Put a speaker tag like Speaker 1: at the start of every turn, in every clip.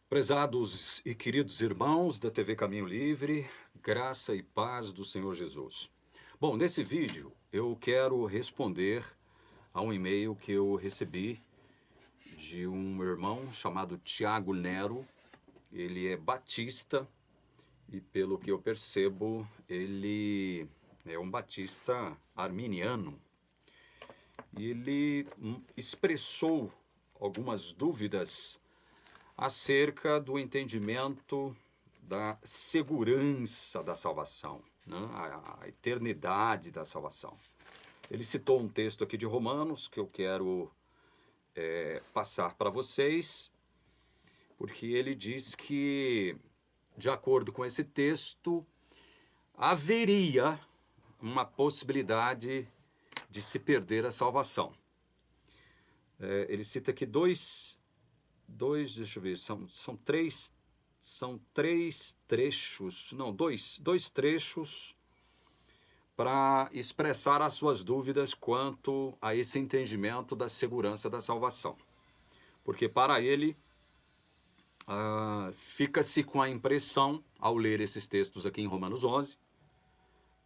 Speaker 1: Prezados e queridos irmãos da TV Caminho Livre, graça e paz do Senhor Jesus. Bom, nesse vídeo eu quero responder a um e-mail que eu recebi de um irmão chamado Tiago Nero. Ele é batista e, pelo que eu percebo, ele é um batista arminiano. E ele expressou algumas dúvidas acerca do entendimento da segurança da salvação, né? A eternidade da salvação. Ele citou um texto aqui de Romanos que eu quero passar para vocês, porque ele diz que, de acordo com esse texto, haveria uma possibilidade de se perder a salvação. Ele cita aqui deixa eu ver, são três trechos, não, dois trechos para expressar as suas dúvidas quanto a esse entendimento da segurança da salvação. Porque para ele, fica-se com a impressão, ao ler esses textos aqui em Romanos 11,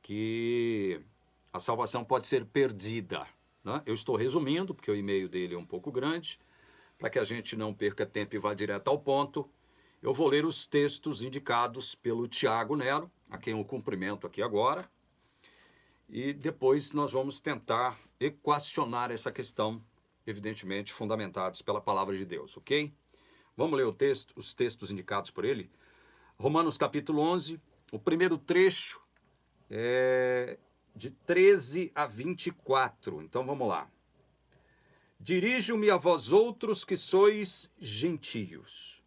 Speaker 1: que a salvação pode ser perdida, né? Eu estou resumindo, porque o e-mail dele é um pouco grande. Para que a gente não perca tempo e vá direto ao ponto, eu vou ler os textos indicados pelo Tiago Nero, a quem eu cumprimento aqui agora, e depois nós vamos tentar equacionar essa questão, evidentemente fundamentados pela palavra de Deus, ok? Vamos ler os textos indicados por ele. Romanos capítulo 11, o primeiro trecho é de 13 a 24, então vamos lá. Dirijo-me a vós outros que sois gentios.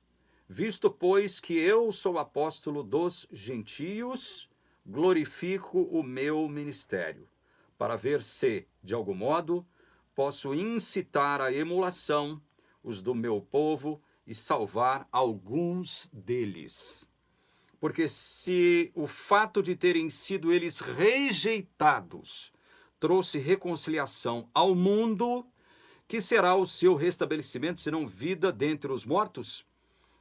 Speaker 1: Visto, pois, que eu sou apóstolo dos gentios, glorifico o meu ministério, para ver se, de algum modo, posso incitar à emulação os do meu povo e salvar alguns deles. Porque se o fato de terem sido eles rejeitados trouxe reconciliação ao mundo, que será o seu restabelecimento, senão vida dentre os mortos?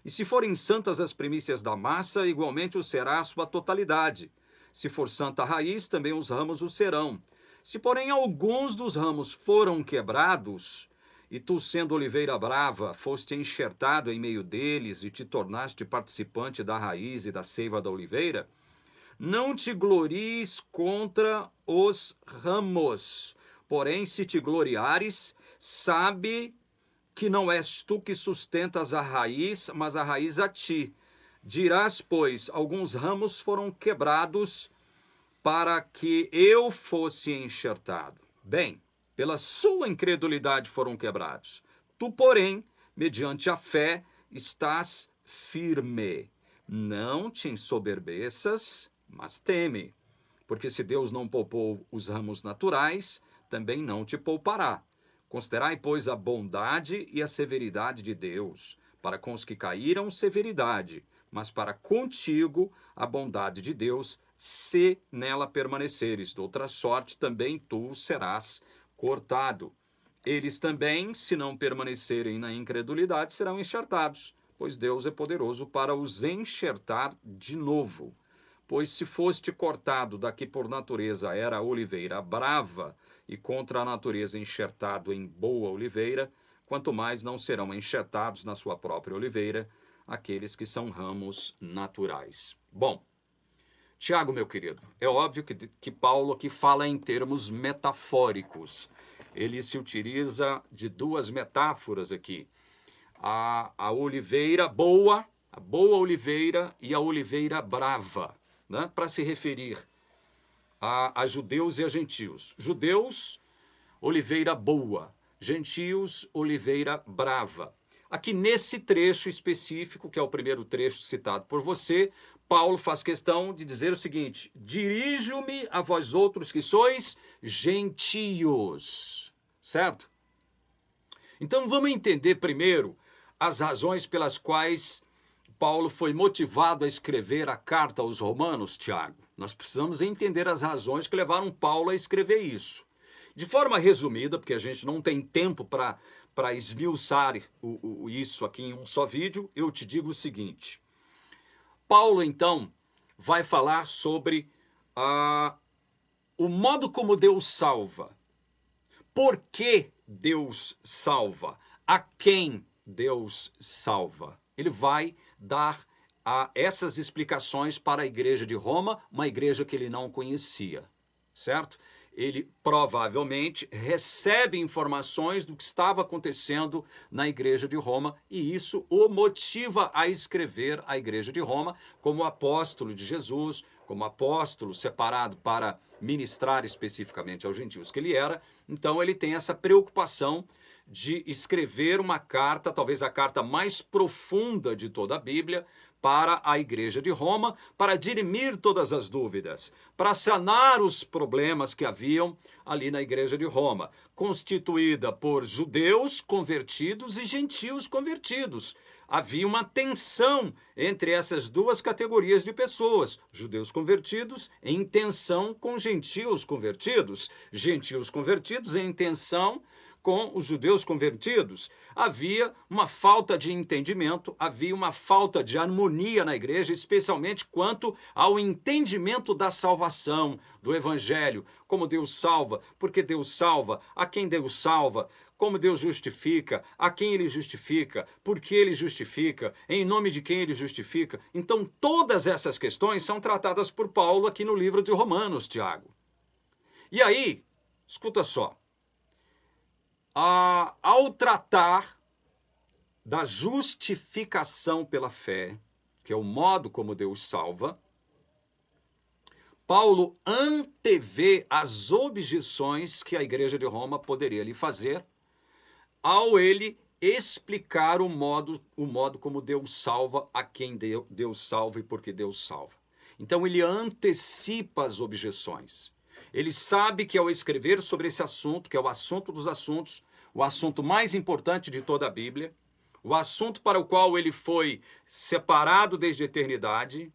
Speaker 1: E se forem santas as primícias da massa, igualmente o será a sua totalidade. Se for santa a raiz, também os ramos o serão. Se, porém, alguns dos ramos foram quebrados, e tu, sendo oliveira brava, foste enxertado em meio deles e te tornaste participante da raiz e da seiva da oliveira, não te glories contra os ramos. Porém, se te gloriares, sabe que não és tu que sustentas a raiz, mas a raiz a ti. Dirás, pois, alguns ramos foram quebrados para que eu fosse enxertado. Bem, pela sua incredulidade foram quebrados. Tu, porém, mediante a fé, estás firme. Não te ensoberbeças, mas teme. Porque se Deus não poupou os ramos naturais, também não te poupará. Considerai, pois, a bondade e a severidade de Deus. Para com os que caíram, severidade, mas para contigo a bondade de Deus, se nela permaneceres. De outra sorte, também tu serás cortado. Eles também, se não permanecerem na incredulidade, serão enxertados, pois Deus é poderoso para os enxertar de novo. Pois se foste cortado da que por natureza era a oliveira brava, e contra a natureza enxertado em boa oliveira, quanto mais não serão enxertados na sua própria oliveira aqueles que são ramos naturais. Bom, Tiago, meu querido, é óbvio que Paulo aqui fala em termos metafóricos. Ele se utiliza de duas metáforas aqui. A oliveira boa, a boa oliveira e a oliveira brava, né? Para se referir a judeus e a gentios. Judeus, oliveira boa. Gentios, oliveira brava. Aqui nesse trecho específico, que é o primeiro trecho citado por você, Paulo faz questão de dizer o seguinte: dirijo-me a vós outros que sois gentios. Certo? Então vamos entender primeiro as razões pelas quais Paulo foi motivado a escrever a carta aos Romanos, Tiago. Nós precisamos entender as razões que levaram Paulo a escrever isso. De forma resumida, porque a gente não tem tempo para para esmiuçar isso aqui em um só vídeo, eu te digo o seguinte. Paulo, então, vai falar sobre o modo como Deus salva. Por que Deus salva? A quem Deus salva? Ele vai dar essas explicações para a igreja de Roma, uma igreja que ele não conhecia, certo? Ele provavelmente recebe informações do que estava acontecendo na igreja de Roma e isso o motiva a escrever a igreja de Roma como apóstolo de Jesus, como apóstolo separado para ministrar especificamente aos gentios que ele era. Então ele tem essa preocupação de escrever uma carta, talvez a carta mais profunda de toda a Bíblia, para a igreja de Roma, para dirimir todas as dúvidas, para sanar os problemas que haviam ali na igreja de Roma, constituída por judeus convertidos e gentios convertidos. Havia uma tensão entre essas duas categorias de pessoas, judeus convertidos em tensão com gentios convertidos em tensão com os judeus convertidos. Havia uma falta de entendimento, havia uma falta de harmonia na igreja, especialmente quanto ao entendimento da salvação, do evangelho, como Deus salva, porque Deus salva, a quem Deus salva, como Deus justifica, a quem ele justifica, por que ele justifica, em nome de quem ele justifica. Então, todas essas questões são tratadas por Paulo aqui no livro de Romanos, Tiago. E aí, escuta só, ao tratar da justificação pela fé, que é o modo como Deus salva, Paulo antevê as objeções que a igreja de Roma poderia lhe fazer ao ele explicar o modo como Deus salva, a quem Deus salva e por que Deus salva. Então ele antecipa as objeções. Ele sabe que ao escrever sobre esse assunto, que é o assunto dos assuntos, o assunto mais importante de toda a Bíblia, o assunto para o qual ele foi separado desde a eternidade,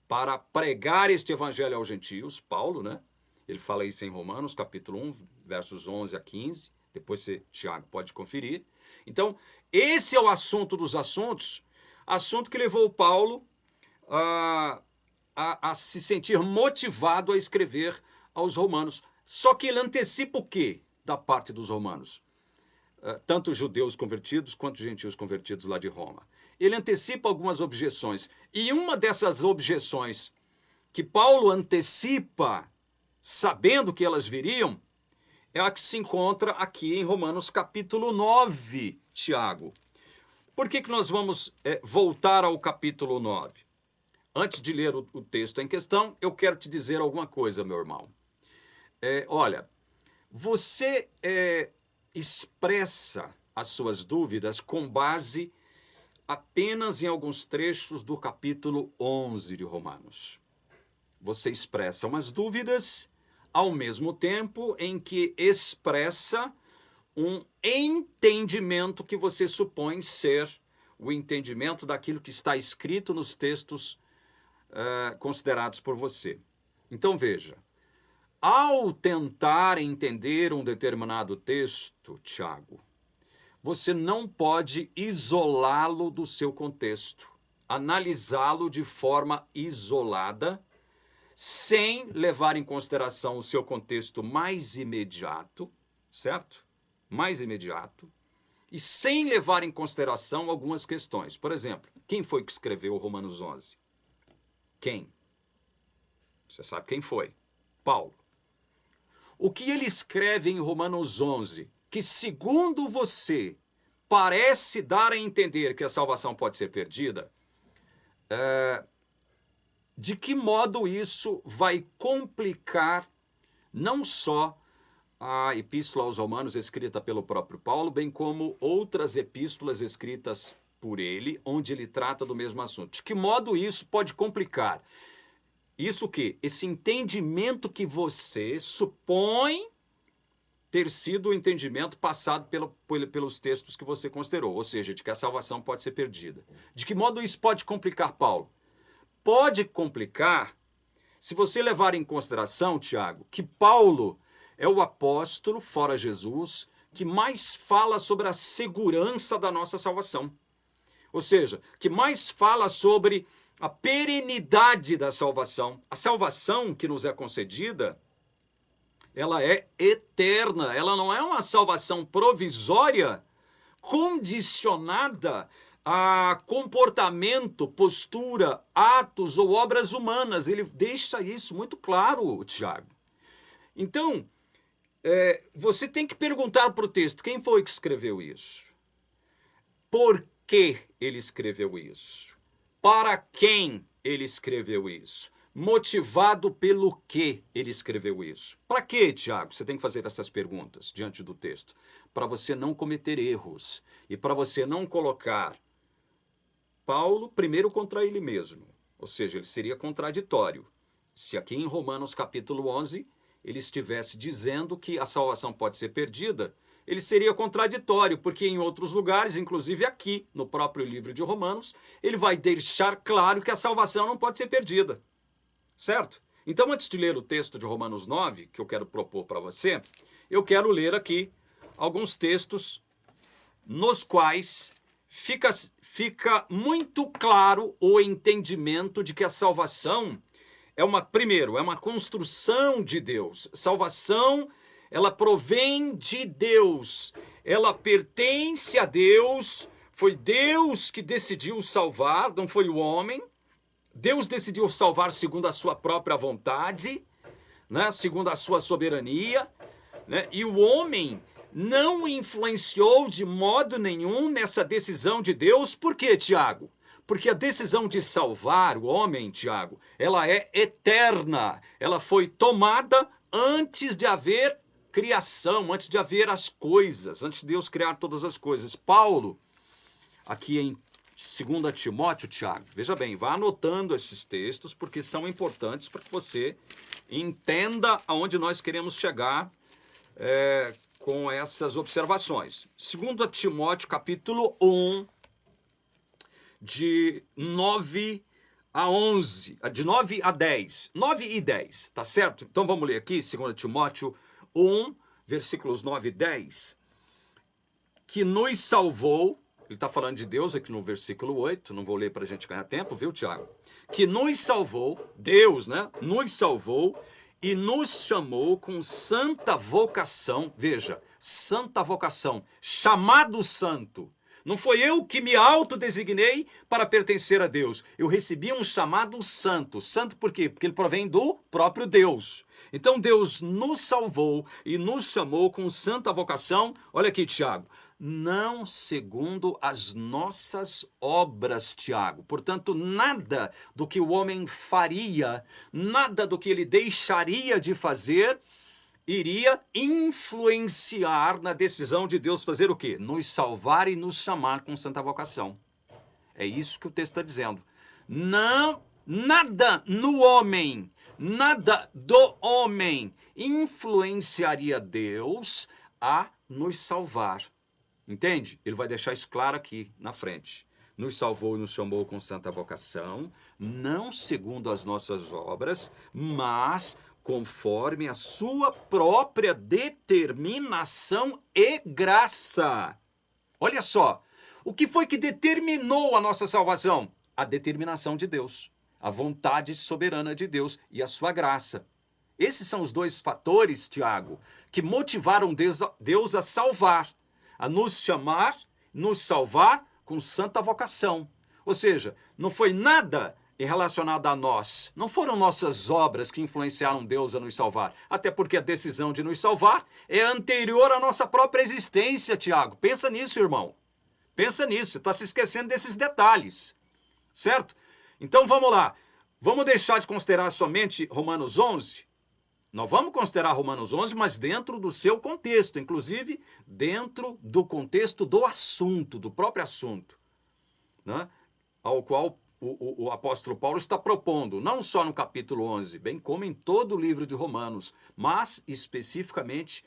Speaker 1: para pregar este evangelho aos gentios, Paulo, né? Ele fala isso em Romanos, capítulo 1, versos 11 a 15, depois você, Tiago, pode conferir. Então, esse é o assunto dos assuntos, assunto que levou Paulo a se sentir motivado a escrever aos romanos. Só que ele antecipa o quê da parte dos romanos? Tanto judeus convertidos quanto gentios convertidos lá de Roma. Ele antecipa algumas objeções. E uma dessas objeções que Paulo antecipa, sabendo que elas viriam, é a que se encontra aqui em Romanos capítulo 9, Tiago. Por que nós vamos voltar ao capítulo 9? Antes de ler o texto em questão, eu quero te dizer alguma coisa, meu irmão. Olha, você expressa as suas dúvidas com base apenas em alguns trechos do capítulo 11 de Romanos. Você expressa umas dúvidas ao mesmo tempo em que expressa um entendimento que você supõe ser o entendimento daquilo que está escrito nos textos considerados por você. Então veja, ao tentar entender um determinado texto, Tiago, você não pode isolá-lo do seu contexto, analisá-lo de forma isolada, sem levar em consideração o seu contexto mais imediato, certo? Mais imediato, e sem levar em consideração algumas questões. Por exemplo, quem foi que escreveu Romanos 11? Quem? Você sabe quem foi? Paulo. O que ele escreve em Romanos 11, que segundo você parece dar a entender que a salvação pode ser perdida, de que modo isso vai complicar não só a epístola aos Romanos escrita pelo próprio Paulo, bem como outras epístolas escritas por ele, onde ele trata do mesmo assunto. De que modo isso pode complicar? Isso o quê? Esse entendimento que você supõe ter sido o entendimento passado pelos textos que você considerou, ou seja, de que a salvação pode ser perdida. De que modo isso pode complicar, Paulo? Pode complicar se você levar em consideração, Tiago, que Paulo é o apóstolo, fora Jesus, que mais fala sobre a segurança da nossa salvação. Ou seja, que mais fala sobre a perenidade da salvação. A salvação que nos é concedida, ela é eterna. Ela não é uma salvação provisória, condicionada a comportamento, postura, atos ou obras humanas. Ele deixa isso muito claro, Tiago. Então, você tem que perguntar para o texto, quem foi que escreveu isso? Por que ele escreveu isso? Para quem ele escreveu isso? Motivado pelo que ele escreveu isso? Para quê, Tiago? Você tem que fazer essas perguntas diante do texto. Para você não cometer erros e para você não colocar Paulo primeiro contra ele mesmo. Ou seja, ele seria contraditório. Se aqui em Romanos capítulo 11 ele estivesse dizendo que a salvação pode ser perdida, ele seria contraditório, porque em outros lugares, inclusive aqui no próprio livro de Romanos, ele vai deixar claro que a salvação não pode ser perdida. Certo? Então, antes de ler o texto de Romanos 9, que eu quero propor para você, eu quero ler aqui alguns textos nos quais fica muito claro o entendimento de que a salvação primeiro, é uma construção de Deus. Salvação, ela provém de Deus. Ela pertence a Deus. Foi Deus que decidiu salvar, não foi o homem. Deus decidiu salvar segundo a sua própria vontade, né? Segundo a sua soberania, né? E o homem não influenciou de modo nenhum nessa decisão de Deus. Por quê, Tiago? Porque a decisão de salvar o homem, Tiago, ela é eterna. Ela foi tomada antes de haver criação, antes de haver as coisas, antes de Deus criar todas as coisas. Paulo, aqui em 2 Timóteo, Tiago, veja bem, vá anotando esses textos, porque são importantes para que você entenda aonde nós queremos chegar com essas observações. 2 Timóteo, capítulo 1, de 9 a 11, de 9 a 10, 9 e 10, tá certo? Então vamos ler aqui, 2 Timóteo 1, versículos 9 e 10, que nos salvou, ele está falando de Deus aqui no versículo 8, não vou ler para a gente ganhar tempo, viu, Tiago? Que nos salvou, Deus, né? Nos salvou e nos chamou com santa vocação, veja, santa vocação, chamado santo. Não foi eu que me autodesignei para pertencer a Deus. Eu recebi um chamado santo. Santo por quê? Porque ele provém do próprio Deus. Então Deus nos salvou e nos chamou com santa vocação. Olha aqui, Tiago. Não segundo as nossas obras, Tiago. Portanto, nada do que o homem faria, nada do que ele deixaria de fazer, iria influenciar na decisão de Deus fazer o quê? Nos salvar e nos chamar com santa vocação. É isso que o texto está dizendo. Não, nada no homem, nada do homem influenciaria Deus a nos salvar. Entende? Ele vai deixar isso claro aqui na frente. Nos salvou e nos chamou com santa vocação, não segundo as nossas obras, mas conforme a sua própria determinação e graça. Olha só, o que foi que determinou a nossa salvação? A determinação de Deus, a vontade soberana de Deus e a sua graça. Esses são os dois fatores, Tiago, que motivaram Deus a salvar, a nos chamar, nos salvar com santa vocação. Ou seja, não foi nada relacionado a nós. Não foram nossas obras que influenciaram Deus a nos salvar. Até porque a decisão de nos salvar é anterior à nossa própria existência, Tiago. Pensa nisso, irmão. Pensa nisso. Você está se esquecendo desses detalhes. Certo? Então vamos lá. Vamos deixar de considerar somente Romanos 11? Nós vamos considerar Romanos 11, mas dentro do seu contexto. Inclusive, dentro do contexto do assunto, do próprio assunto, né? Ao qual o apóstolo Paulo está propondo, não só no capítulo 11, bem como em todo o livro de Romanos, mas especialmente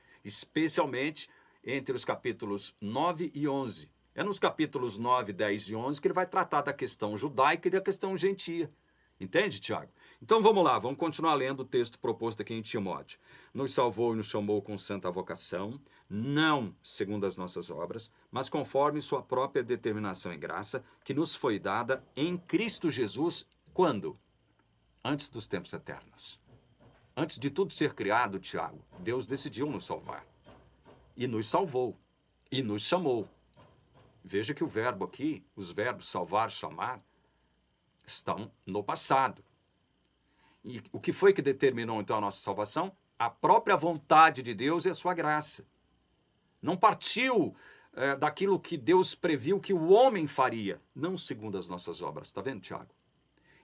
Speaker 1: entre os capítulos 9 e 11. É nos capítulos 9, 10 e 11 que ele vai tratar da questão judaica e da questão gentia. Entende, Tiago? Então vamos lá, vamos continuar lendo o texto proposto aqui em Timóteo. Nos salvou e nos chamou com santa vocação, não segundo as nossas obras, mas conforme sua própria determinação e graça, que nos foi dada em Cristo Jesus, quando? Antes dos tempos eternos. Antes de tudo ser criado, Tiago, Deus decidiu nos salvar. E nos salvou. E nos chamou. Veja que o verbo aqui, os verbos salvar, chamar, estão no passado. E o que foi que determinou, então, a nossa salvação? A própria vontade de Deus e a sua graça. Não partiu daquilo que Deus previu que o homem faria, não segundo as nossas obras. Está vendo, Tiago?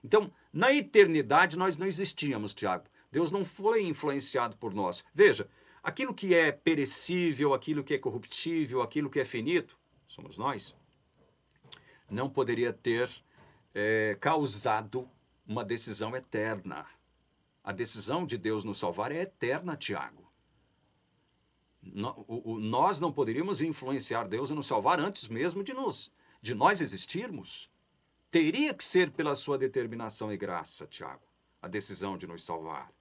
Speaker 1: Então, na eternidade, nós não existíamos, Tiago. Deus não foi influenciado por nós. Veja, aquilo que é perecível, aquilo que é corruptível, aquilo que é finito, somos nós, não poderia ter causado uma decisão eterna. A decisão de Deus nos salvar é eterna, Tiago. Nós não poderíamos influenciar Deus e nos salvar antes mesmo de nós existirmos. Teria que ser pela sua determinação e graça, Tiago, a decisão de nos salvar.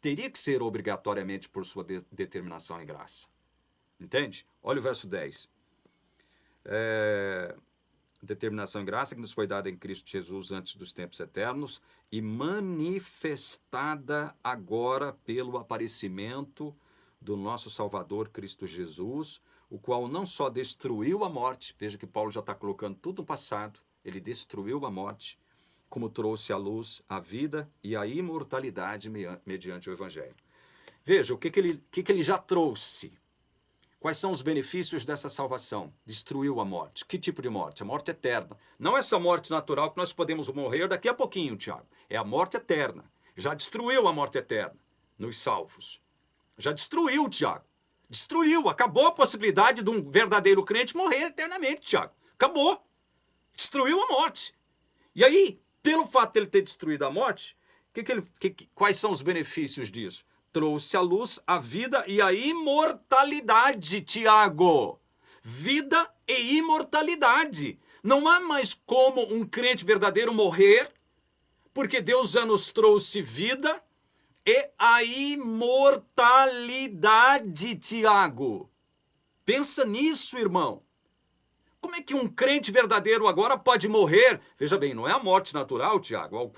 Speaker 1: Teria que ser obrigatoriamente por sua determinação e graça. Entende? Olha o verso 10. Determinação e graça que nos foi dada em Cristo Jesus antes dos tempos eternos e manifestada agora pelo aparecimento do nosso Salvador Cristo Jesus, o qual não só destruiu a morte, veja que Paulo já está colocando tudo no passado, ele destruiu a morte, como trouxe à luz a vida e a imortalidade mediante o Evangelho. Veja, o que ele já trouxe. Quais são os benefícios dessa salvação? Destruiu a morte. Que tipo de morte? A morte eterna. Não essa morte natural que nós podemos morrer daqui a pouquinho, Tiago. É a morte eterna. Já destruiu a morte eterna nos salvos. Já destruiu, Tiago. Destruiu. Acabou a possibilidade de um verdadeiro crente morrer eternamente, Tiago. Acabou. Destruiu a morte. E aí, pelo fato de ele ter destruído a morte, quais são os benefícios disso? Trouxe à luz a vida e a imortalidade, Tiago. Vida e imortalidade. Não há mais como um crente verdadeiro morrer, porque Deus já nos trouxe vida e a imortalidade, Tiago. Pensa nisso, irmão. Como é que um crente verdadeiro agora pode morrer? Veja bem, não é a morte natural, Tiago, a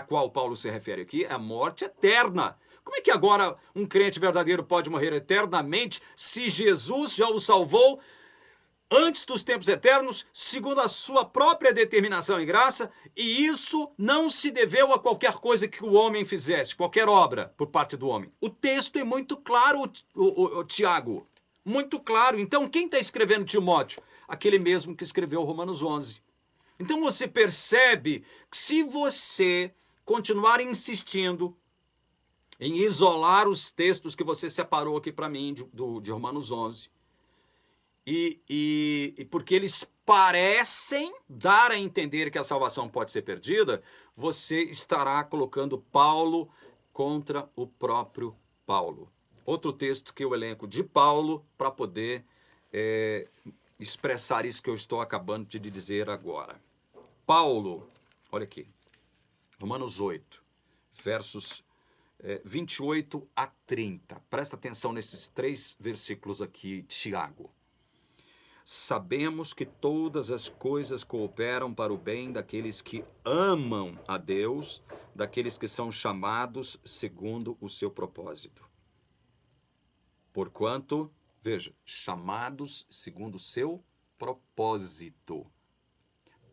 Speaker 1: qual Paulo se refere aqui, é a morte eterna. Como é que agora um crente verdadeiro pode morrer eternamente se Jesus já o salvou antes dos tempos eternos, segundo a sua própria determinação e graça, e isso não se deveu a qualquer coisa que o homem fizesse, qualquer obra por parte do homem? O texto é muito claro, Tiago, muito claro. Então, quem está escrevendo Timóteo? Aquele mesmo que escreveu Romanos 11. Então você percebe que se você continuar insistindo em isolar os textos que você separou aqui para mim de Romanos 11, e porque eles parecem dar a entender que a salvação pode ser perdida, você estará colocando Paulo contra o próprio Paulo. Outro texto que eu elenco de Paulo para poder expressar isso que eu estou acabando de dizer agora. Paulo, olha aqui, Romanos 8, versos 28 a 30. Presta atenção nesses 3 versículos aqui, Tiago. Sabemos que todas as coisas cooperam para o bem daqueles que amam a Deus, daqueles que são chamados segundo o seu propósito. Porquanto, veja, chamados segundo o seu propósito.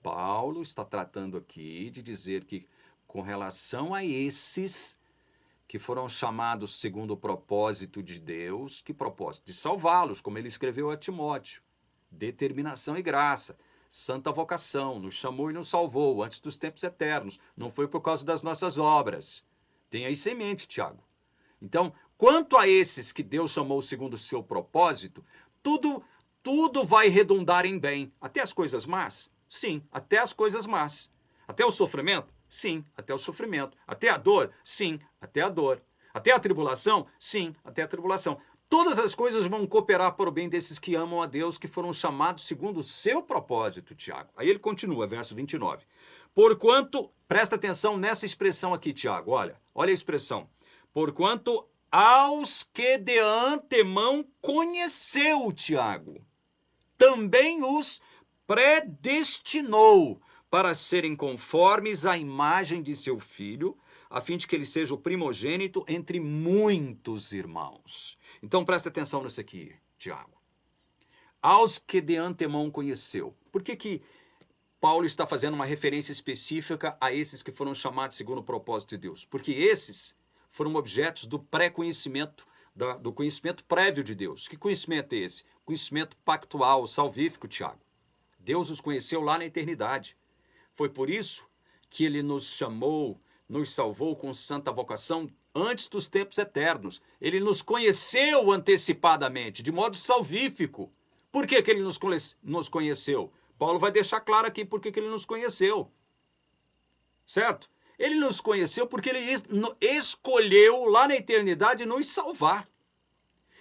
Speaker 1: Paulo está tratando aqui de dizer que, com relação a esses que foram chamados segundo o propósito de Deus, que propósito? De salvá-los, como ele escreveu a Timóteo. Determinação e graça, santa vocação, nos chamou e nos salvou antes dos tempos eternos. Não foi por causa das nossas obras. Tenha isso em mente, Tiago. Então, quanto a esses que Deus chamou segundo o seu propósito, tudo vai redundar em bem. Até as coisas más? Sim, até as coisas más. Até o sofrimento? Sim, até o sofrimento. Até a dor? Sim, até a dor. Até a tribulação? Sim, até a tribulação. Todas as coisas vão cooperar para o bem desses que amam a Deus, que foram chamados segundo o seu propósito, Tiago. Aí ele continua, verso 29. Porquanto, presta atenção nessa expressão aqui, Tiago, olha a expressão. Porquanto aos que de antemão conheceu, Tiago, também os predestinou para serem conformes à imagem de seu filho, a fim de que ele seja o primogênito entre muitos irmãos. Então presta atenção nisso aqui, Tiago. Aos que de antemão conheceu. Por que Paulo está fazendo uma referência específica a esses que foram chamados segundo o propósito de Deus? Porque esses foram objetos do pré-conhecimento, do conhecimento prévio de Deus. Que conhecimento é esse? Conhecimento pactual, salvífico, Tiago. Deus os conheceu lá na eternidade. Foi por isso que ele nos chamou, nos salvou com santa vocação antes dos tempos eternos. Ele nos conheceu antecipadamente, de modo salvífico. Por que ele nos conheceu? Paulo vai deixar claro aqui por que ele nos conheceu. Certo? Ele nos conheceu porque ele escolheu lá na eternidade nos salvar.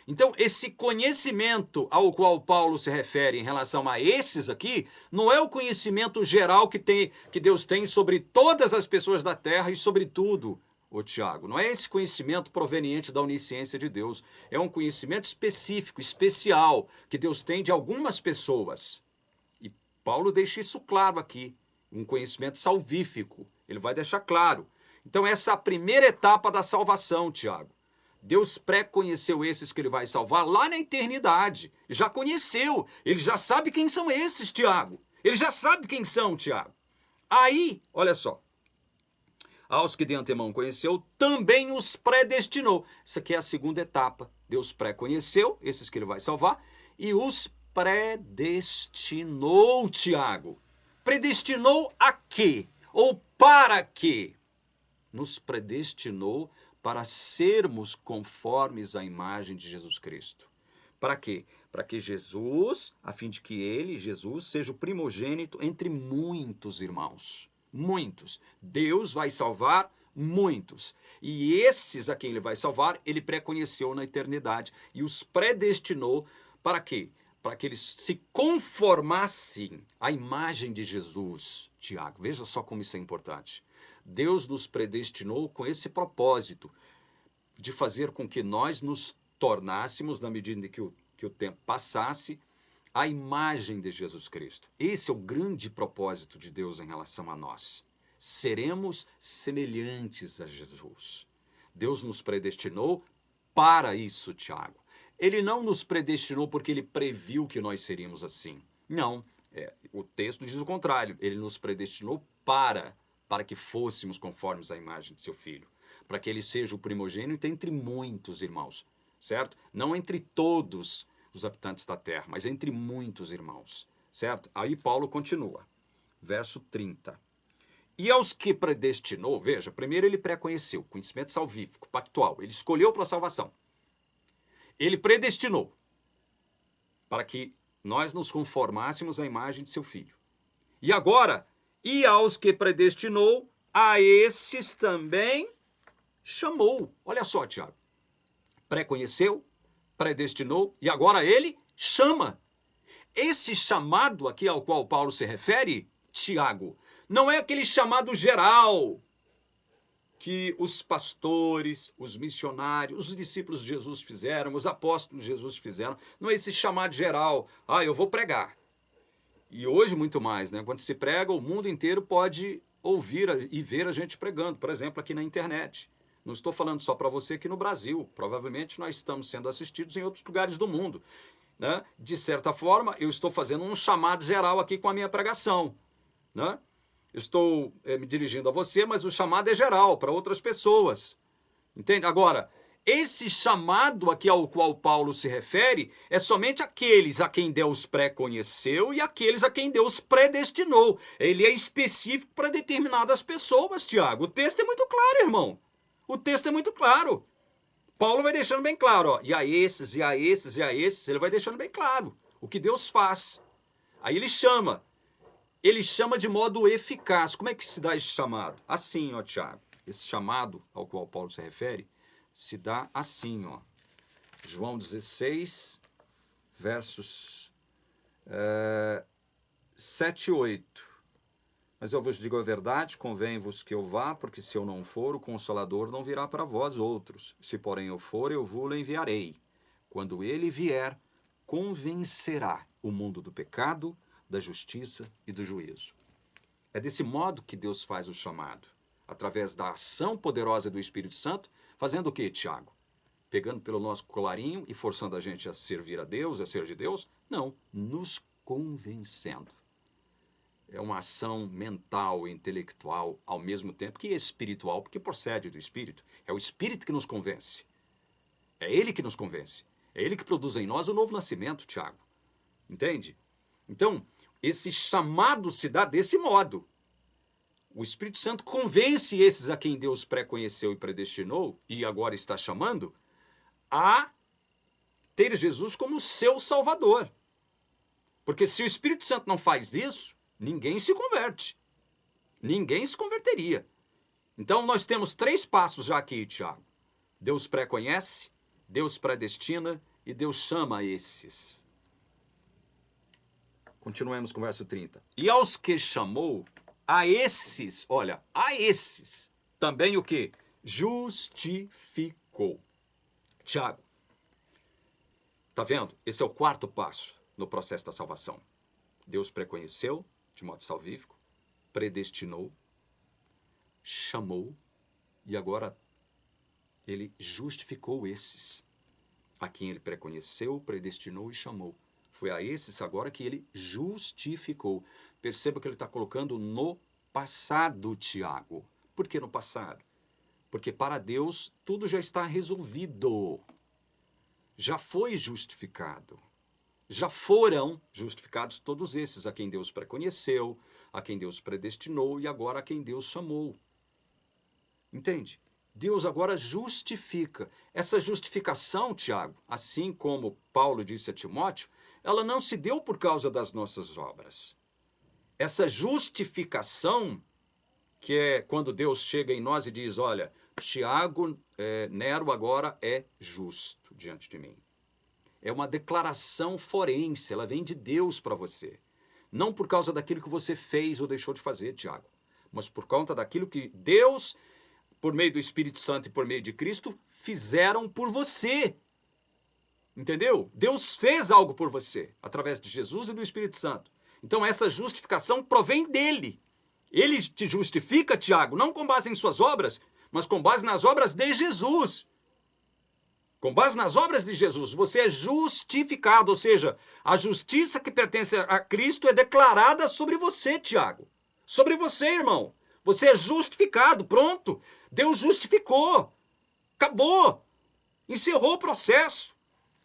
Speaker 1: Então, esse conhecimento ao qual Paulo se refere em relação a esses aqui, não é o conhecimento geral que Deus tem sobre todas as pessoas da terra e sobre tudo, Tiago. Não é esse conhecimento proveniente da onisciência de Deus. É um conhecimento específico, especial, que Deus tem de algumas pessoas. E Paulo deixa isso claro aqui. Um conhecimento salvífico. Ele vai deixar claro. Então, essa é a primeira etapa da salvação, Tiago. Deus pré-conheceu esses que ele vai salvar lá na eternidade. Já conheceu. Ele já sabe quem são esses, Tiago. Ele já sabe quem são, Tiago. Aí, olha só. Aos que de antemão conheceu, também os predestinou. Isso aqui é a segunda etapa. Deus pré-conheceu esses que ele vai salvar e os predestinou, Tiago. Predestinou a quê? Ou para quê? Nos predestinou para sermos conformes à imagem de Jesus Cristo. Para quê? Para que Jesus, a fim de que ele, Jesus, seja o primogênito entre muitos irmãos. Muitos. Deus vai salvar muitos. E esses a quem ele vai salvar, ele pré-conheceu na eternidade e os predestinou para quê? Para que eles se conformassem à imagem de Jesus. Tiago, veja só como isso é importante. Deus nos predestinou com esse propósito de fazer com que nós nos tornássemos, na medida em que o tempo passasse, a imagem de Jesus Cristo. Esse é o grande propósito de Deus em relação a nós. Seremos semelhantes a Jesus. Deus nos predestinou para isso, Tiago. Ele não nos predestinou porque ele previu que nós seríamos assim. Não, o texto diz o contrário. Ele nos predestinou para que fôssemos conformes à imagem de seu Filho. Para que ele seja o primogênito entre muitos irmãos, certo? Não entre todos os habitantes da terra, mas entre muitos irmãos, certo? Aí Paulo continua, verso 30. E aos que predestinou, veja, primeiro ele pré-conheceu, conhecimento salvífico, pactual, ele escolheu para a salvação. Ele predestinou para que nós nos conformássemos à imagem de seu Filho. E agora, e aos que predestinou, a esses também chamou. Olha só, Tiago. Pré-conheceu, predestinou e agora ele chama. Esse chamado aqui ao qual Paulo se refere, Tiago, não é aquele chamado geral que os pastores, os missionários, os discípulos de Jesus fizeram, os apóstolos de Jesus fizeram. Não é esse chamado geral. Eu vou pregar. E hoje muito mais, né? Quando se prega, o mundo inteiro pode ouvir e ver a gente pregando, por exemplo, aqui na internet. Não estou falando só para você aqui no Brasil. Provavelmente nós estamos sendo assistidos em outros lugares do mundo, né? De certa forma, eu estou fazendo um chamado geral aqui com a minha pregação, né? Estou me dirigindo a você, mas o chamado é geral para outras pessoas. Entende? Agora, esse chamado aqui ao qual Paulo se refere é somente aqueles a quem Deus pré-conheceu e aqueles a quem Deus predestinou. Ele é específico para determinadas pessoas, Tiago. O texto é muito claro, irmão. O texto é muito claro. Paulo vai deixando bem claro, ó, e a esses, e a esses, e a esses, ele vai deixando bem claro o que Deus faz. Aí ele chama de modo eficaz. Como é que se dá esse chamado? Assim, ó, Tiago, esse chamado ao qual Paulo se refere, se dá assim, ó. João 16, versos 7 e 8. Mas eu vos digo a verdade, convém-vos que eu vá, porque se eu não for, o Consolador não virá para vós outros. Se, porém, eu for, eu vou-lo enviarei. Quando ele vier, convencerá o mundo do pecado, da justiça e do juízo. É desse modo que Deus faz o chamado. Através da ação poderosa do Espírito Santo, fazendo o quê, Tiago? Pegando pelo nosso colarinho e forçando a gente a servir a Deus, a ser de Deus? Não, nos convencendo. É uma ação mental e intelectual ao mesmo tempo que espiritual, porque procede do Espírito. É o Espírito que nos convence. É Ele que nos convence. É Ele que produz em nós o novo nascimento, Tiago. Entende? Então, esse chamado se dá desse modo. O Espírito Santo convence esses a quem Deus pré-conheceu e predestinou, e agora está chamando, a ter Jesus como seu Salvador. Porque se o Espírito Santo não faz isso, ninguém se converte. Ninguém se converteria. Então, nós temos 3 passos já aqui, Tiago. Deus pré-conhece, Deus predestina e Deus chama esses. Continuemos com o verso 30. E aos que chamou, a esses, olha, a esses, também o que? Justificou. Tiago, tá vendo? Esse é o 4º passo no processo da salvação. Deus pré-conheceu, de modo salvífico, predestinou, chamou e agora ele justificou esses a quem ele pré-conheceu, predestinou e chamou. Foi a esses agora que ele justificou. Perceba que ele está colocando no passado, Tiago. Por que no passado? Porque para Deus tudo já está resolvido. Já foi justificado. Já foram justificados todos esses a quem Deus pré-conheceu, a quem Deus predestinou e agora a quem Deus chamou. Entende? Deus agora justifica. Essa justificação, Tiago, assim como Paulo disse a Timóteo, ela não se deu por causa das nossas obras. Essa justificação, que é quando Deus chega em nós e diz, olha, Tiago Nero agora é justo diante de mim. É uma declaração forense, ela vem de Deus para você. Não por causa daquilo que você fez ou deixou de fazer, Tiago, mas por conta daquilo que Deus, por meio do Espírito Santo e por meio de Cristo, fizeram por você. Entendeu? Deus fez algo por você, através de Jesus e do Espírito Santo. Então essa justificação provém dele. Ele te justifica, Tiago, não com base em suas obras, mas com base nas obras de Jesus. Com base nas obras de Jesus, você é justificado, ou seja, a justiça que pertence a Cristo é declarada sobre você, Tiago. Sobre você, irmão. Você é justificado, pronto. Deus justificou. Acabou. Encerrou o processo.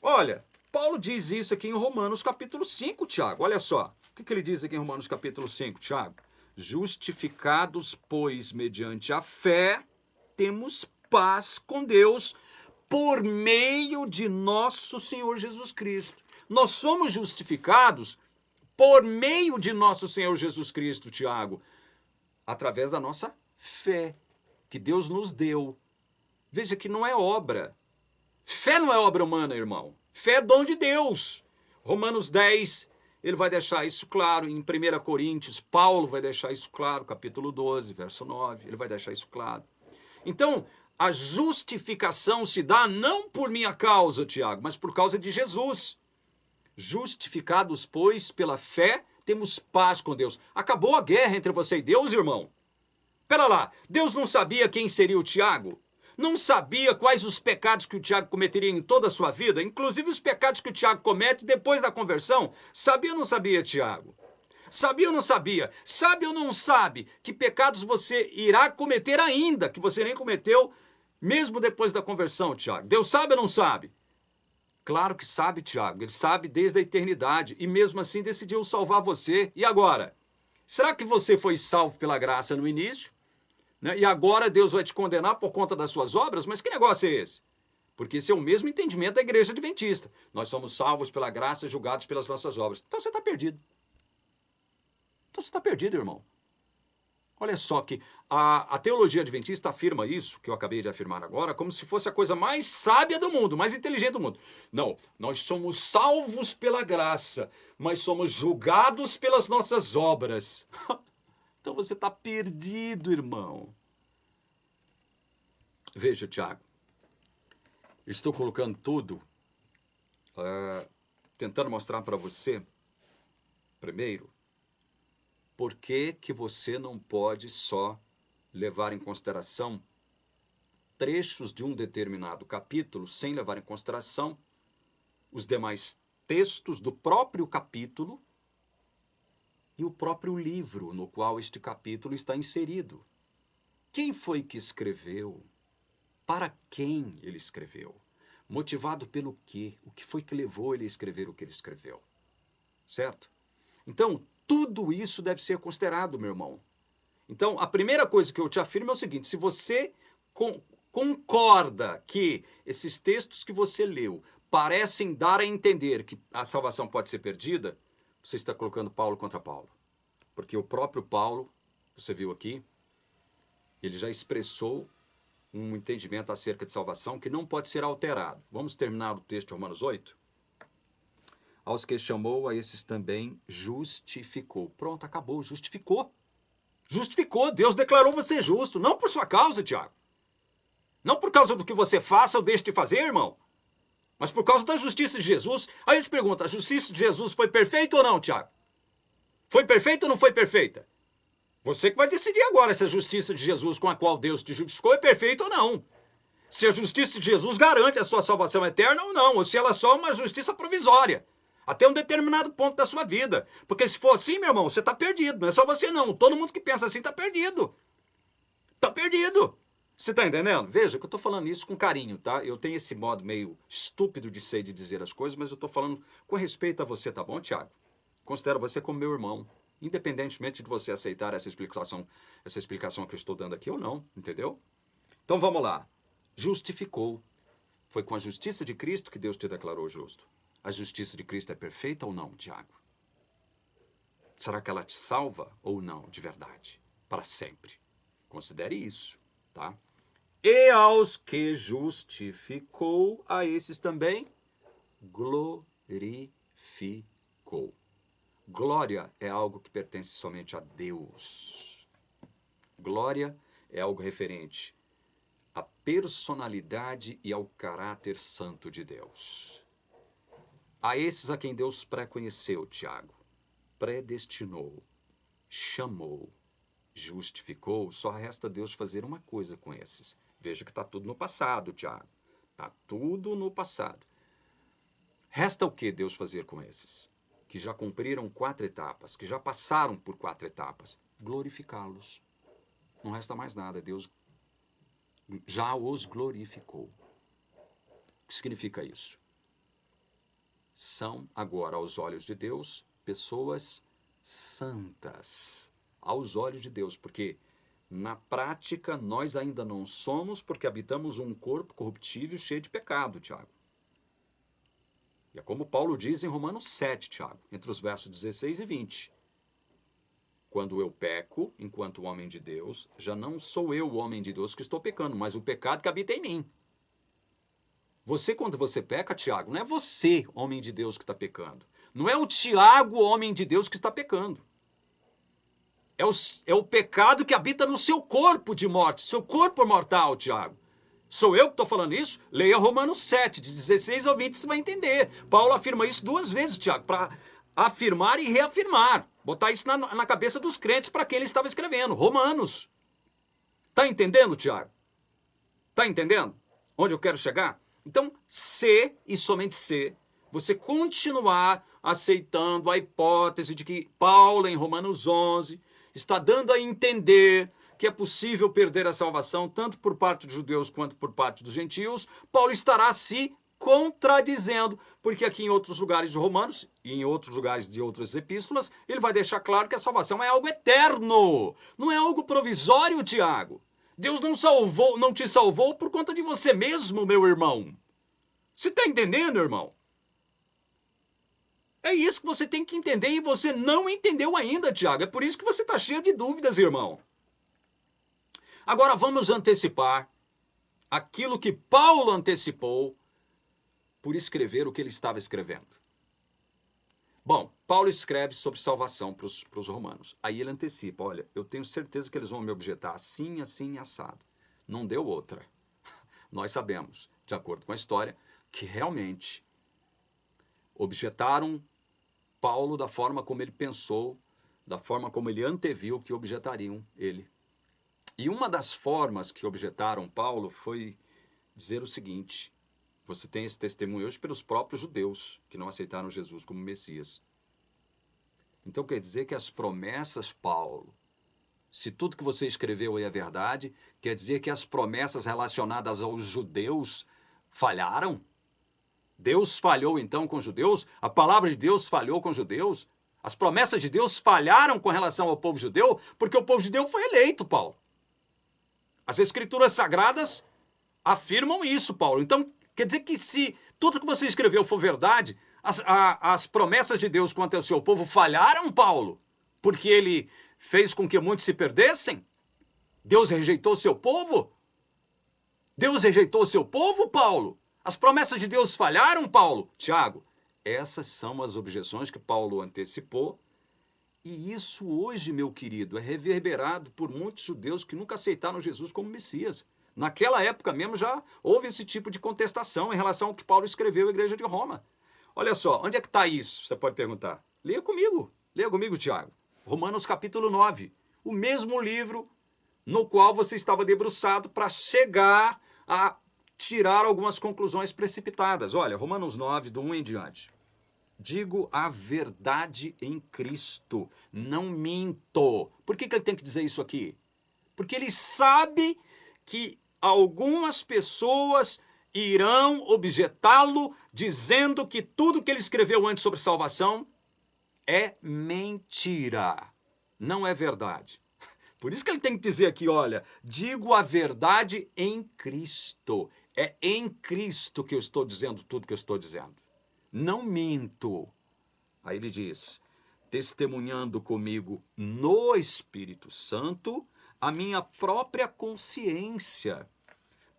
Speaker 1: Olha, Paulo diz isso aqui em Romanos capítulo 5, Tiago. Olha só. O que ele diz aqui em Romanos capítulo 5, Tiago? Justificados, pois, mediante a fé, temos paz com Deus por meio de nosso Senhor Jesus Cristo. Nós somos justificados por meio de nosso Senhor Jesus Cristo, Tiago, através da nossa fé, que Deus nos deu. Veja que não é obra. Fé não é obra humana, irmão. Fé é dom de Deus. Romanos 10, ele vai deixar isso claro. Em 1 Coríntios, Paulo vai deixar isso claro, capítulo 12, verso 9, ele vai deixar isso claro. Então, a justificação se dá não por minha causa, Tiago, mas por causa de Jesus. Justificados, pois, pela fé, temos paz com Deus. Acabou a guerra entre você e Deus, irmão? Pera lá, Deus não sabia quem seria o Tiago? Não sabia quais os pecados que o Tiago cometeria em toda a sua vida? Inclusive os pecados que o Tiago comete depois da conversão? Sabia ou não sabia, Tiago? Sabia ou não sabia? Sabe ou não sabe que pecados você irá cometer ainda, que você nem cometeu, mesmo depois da conversão, Tiago? Deus sabe ou não sabe? Claro que sabe, Tiago. Ele sabe desde a eternidade e mesmo assim decidiu salvar você. E agora? Será que você foi salvo pela graça no início? Né? E agora Deus vai te condenar por conta das suas obras? Mas que negócio é esse? Porque esse é o mesmo entendimento da igreja adventista. Nós somos salvos pela graça, julgados pelas nossas obras. Então você está perdido. Então você está perdido, irmão. Olha só que a teologia adventista afirma isso, que eu acabei de afirmar agora, como se fosse a coisa mais sábia do mundo, mais inteligente do mundo. Não, nós somos salvos pela graça, mas somos julgados pelas nossas obras. Então você está perdido, irmão. Veja, Tiago, estou colocando tudo, tentando mostrar para você, primeiro, por que que você não pode só levar em consideração trechos de um determinado capítulo sem levar em consideração os demais textos do próprio capítulo e o próprio livro no qual este capítulo está inserido. Quem foi que escreveu? Para quem ele escreveu? Motivado pelo quê? O que foi que levou ele a escrever o que ele escreveu? Certo? Então, tudo isso deve ser considerado, meu irmão. Então, a primeira coisa que eu te afirmo é o seguinte: se você concorda que esses textos que você leu parecem dar a entender que a salvação pode ser perdida, você está colocando Paulo contra Paulo. Porque o próprio Paulo, você viu aqui, ele já expressou um entendimento acerca de salvação que não pode ser alterado. Vamos terminar o texto de Romanos 8? Aos que chamou, a esses também justificou. Pronto, acabou, justificou. Justificou, Deus declarou você justo, não por sua causa, Tiago. Não por causa do que você faça ou deixe de fazer, irmão. Mas por causa da justiça de Jesus. Aí eu te pergunto, a justiça de Jesus foi perfeita ou não, Tiago? Foi perfeita ou não foi perfeita? Você que vai decidir agora se a justiça de Jesus com a qual Deus te justificou é perfeita ou não. Se a justiça de Jesus garante a sua salvação eterna ou não, ou se ela é só uma justiça provisória, até um determinado ponto da sua vida. Porque se for assim, meu irmão, você está perdido. Não é só você não. Todo mundo que pensa assim está perdido. Está perdido. Você está entendendo? Veja que eu estou falando isso com carinho, tá? Eu tenho esse modo meio estúpido de ser e de dizer as coisas, mas eu estou falando com respeito a você, tá bom, Tiago? Considero você como meu irmão, independentemente de você aceitar essa explicação que eu estou dando aqui ou não, entendeu? Então vamos lá. Justificou. Foi com a justiça de Cristo que Deus te declarou justo. A justiça de Cristo é perfeita ou não, Tiago? Será que ela te salva ou não, de verdade? Para sempre. Considere isso, tá? E aos que justificou, a esses também glorificou. Glória é algo que pertence somente a Deus. Glória é algo referente à personalidade e ao caráter santo de Deus. A esses a quem Deus pré-conheceu, Tiago, predestinou, chamou, justificou, só resta Deus fazer uma coisa com esses. Veja que está tudo no passado, Tiago. Está tudo no passado. Resta o que Deus fazer com esses? Que já cumpriram 4 etapas, que já passaram por 4 etapas. Glorificá-los. Não resta mais nada. Deus já os glorificou. O que significa isso? São agora, aos olhos de Deus, pessoas santas. Aos olhos de Deus, porque na prática nós ainda não somos, porque habitamos um corpo corruptível cheio de pecado, Tiago. E é como Paulo diz em Romanos 7, Tiago, entre os versos 16 e 20. Quando eu peco, enquanto homem de Deus, já não sou eu o homem de Deus que estou pecando, mas o pecado que habita em mim. Você, quando você peca, Tiago, não é você, homem de Deus, que está pecando. Não é o Tiago, homem de Deus, que está pecando. É o pecado que habita no seu corpo de morte, seu corpo mortal, Tiago. Sou eu que estou falando isso? Leia Romanos 7, de 16 ao 20, você vai entender. Paulo afirma isso 2 vezes, Tiago, para afirmar e reafirmar. Botar isso na cabeça dos crentes para quem ele estava escrevendo. Romanos. Está entendendo, Tiago? Está entendendo onde eu quero chegar? Então, se, e somente se, você continuar aceitando a hipótese de que Paulo, em Romanos 11, está dando a entender que é possível perder a salvação tanto por parte dos judeus quanto por parte dos gentios, Paulo estará se contradizendo, porque aqui em outros lugares de Romanos e em outros lugares de outras epístolas, ele vai deixar claro que a salvação é algo eterno, não é algo provisório, Tiago. Deus não te salvou por conta de você mesmo, meu irmão. Você está entendendo, irmão? É isso que você tem que entender e você não entendeu ainda, Tiago. É por isso que você está cheio de dúvidas, irmão. Agora vamos antecipar aquilo que Paulo antecipou por escrever o que ele estava escrevendo. Bom, Paulo escreve sobre salvação para os romanos. Aí ele antecipa, olha, eu tenho certeza que eles vão me objetar assim, assim, assado. Não deu outra. Nós sabemos, de acordo com a história, que realmente objetaram Paulo da forma como ele pensou, da forma como ele anteviu que objetariam ele. E uma das formas que objetaram Paulo foi dizer o seguinte: você tem esse testemunho hoje pelos próprios judeus que não aceitaram Jesus como Messias. Então quer dizer que as promessas, Paulo, se tudo que você escreveu aí é verdade, quer dizer que as promessas relacionadas aos judeus falharam? Deus falhou então com os judeus? A palavra de Deus falhou com os judeus? As promessas de Deus falharam com relação ao povo judeu? Porque o povo judeu foi eleito, Paulo. As escrituras sagradas afirmam isso, Paulo. Então, quer dizer que se tudo que você escreveu for verdade, as promessas de Deus quanto ao seu povo falharam, Paulo? Porque ele fez com que muitos se perdessem? Deus rejeitou o seu povo? Deus rejeitou o seu povo, Paulo? As promessas de Deus falharam, Paulo? Tiago, essas são as objeções que Paulo antecipou. E isso hoje, meu querido, é reverberado por muitos judeus que nunca aceitaram Jesus como Messias. Naquela época mesmo já houve esse tipo de contestação em relação ao que Paulo escreveu à igreja de Roma. Olha só, onde é que está isso? Você pode perguntar. Leia comigo, Tiago. Romanos capítulo 9. O mesmo livro no qual você estava debruçado para chegar a tirar algumas conclusões precipitadas. Olha, Romanos 9, do 1 em diante. Digo a verdade em Cristo, não minto. Por que ele tem que dizer isso aqui? Porque ele sabe que algumas pessoas irão objetá-lo, dizendo que tudo que ele escreveu antes sobre salvação é mentira, não é verdade. Por isso que ele tem que dizer aqui, olha, digo a verdade em Cristo. É em Cristo que eu estou dizendo tudo que eu estou dizendo. Não minto. Aí ele diz, testemunhando comigo no Espírito Santo, a minha própria consciência.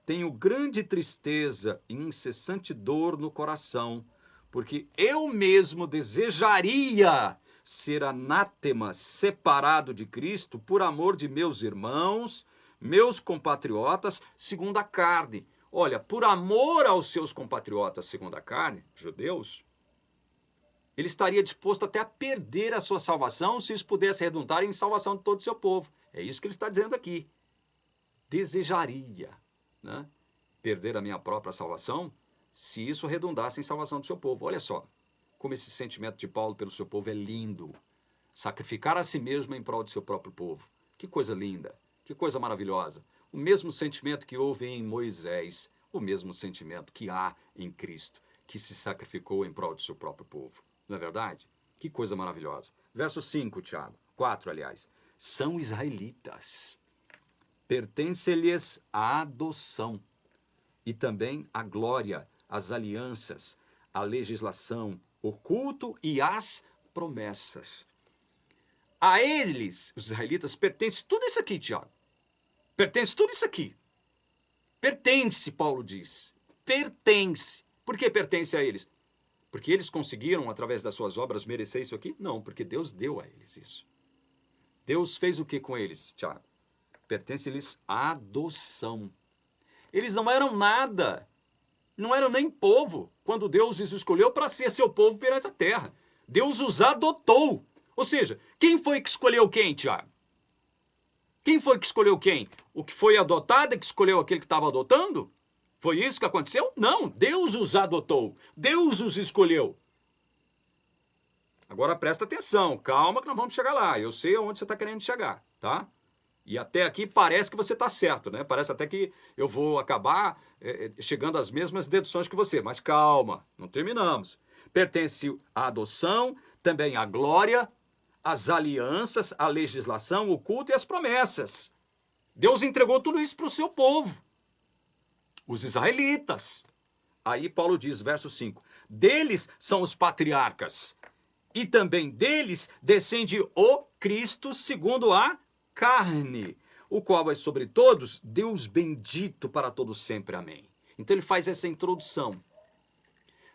Speaker 1: Tenho grande tristeza e incessante dor no coração, porque eu mesmo desejaria ser anátema, separado de Cristo, por amor de meus irmãos, meus compatriotas, segundo a carne. Olha, por amor aos seus compatriotas segundo a carne, judeus, ele estaria disposto até a perder a sua salvação se isso pudesse redundar em salvação de todo o seu povo. É isso que ele está dizendo aqui. Desejaria, né, perder a minha própria salvação se isso redundasse em salvação do seu povo. Olha só como esse sentimento de Paulo pelo seu povo é lindo. Sacrificar a si mesmo em prol do seu próprio povo. Que coisa linda, que coisa maravilhosa. O mesmo sentimento que houve em Moisés, o mesmo sentimento que há em Cristo, que se sacrificou em prol do seu próprio povo. Não é verdade? Que coisa maravilhosa. Verso 5, Tiago. 4, aliás. São israelitas. Pertence-lhes a adoção e também a glória, as alianças, a legislação, o culto e as promessas. A eles, os israelitas, pertence tudo isso aqui, Tiago. Pertence tudo isso aqui. Pertence, Paulo diz. Pertence. Por que pertence a eles? Porque eles conseguiram, através das suas obras, merecer isso aqui? Não, porque Deus deu a eles isso. Deus fez o que com eles, Tiago? Pertence-lhes a adoção. Eles não eram nada. Não eram nem povo, quando Deus os escolheu para ser seu povo perante a terra. Deus os adotou. Ou seja, quem foi que escolheu quem, Tiago? Quem foi que escolheu quem? O que foi adotado é que escolheu aquele que estava adotando? Foi isso que aconteceu? Não, Deus os adotou. Deus os escolheu. Agora presta atenção, calma que nós vamos chegar lá. Eu sei aonde você está querendo chegar, tá? E até aqui parece que você está certo, né? Parece até que eu vou acabar chegando às mesmas deduções que você. Mas calma, não terminamos. Pertence à adoção, também à glória, às alianças, à legislação, o culto e as promessas. Deus entregou tudo isso para o seu povo. Os israelitas. Aí Paulo diz, verso 5, deles são os patriarcas, e também deles descende o Cristo segundo a carne, o qual é sobre todos, Deus bendito para todos sempre. Amém. Então ele faz essa introdução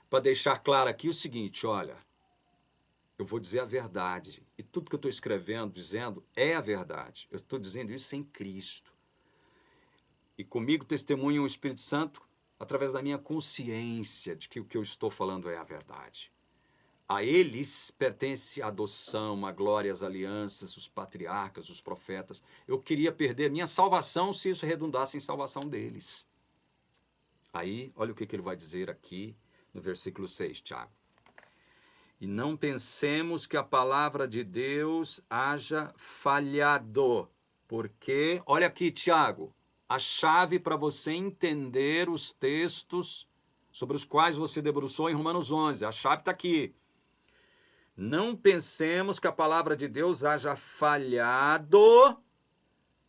Speaker 1: para deixar claro aqui o seguinte, olha, eu vou dizer a verdade, e tudo que eu estou escrevendo, dizendo, é a verdade. Eu estou dizendo isso em Cristo. E comigo testemunha o Espírito Santo através da minha consciência de que o que eu estou falando é a verdade. A eles pertence a adoção, a glória, as alianças, os patriarcas, os profetas. Eu queria perder minha salvação se isso redundasse em salvação deles. Aí, olha o que ele vai dizer aqui no versículo 6, Tiago. E não pensemos que a palavra de Deus haja falhado, porque, olha aqui, Tiago, a chave para você entender os textos sobre os quais você debruçou em Romanos 11, a chave está aqui. Não pensemos que a palavra de Deus haja falhado,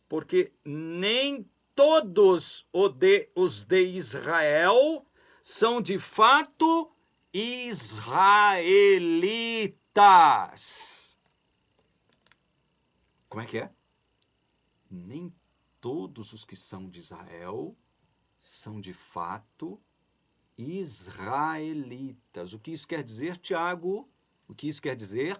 Speaker 1: porque nem todos os de Israel são de fato israelitas. Como é que é? Nem todos os que são de Israel são de fato israelitas. O que isso quer dizer, Tiago? O que isso quer dizer?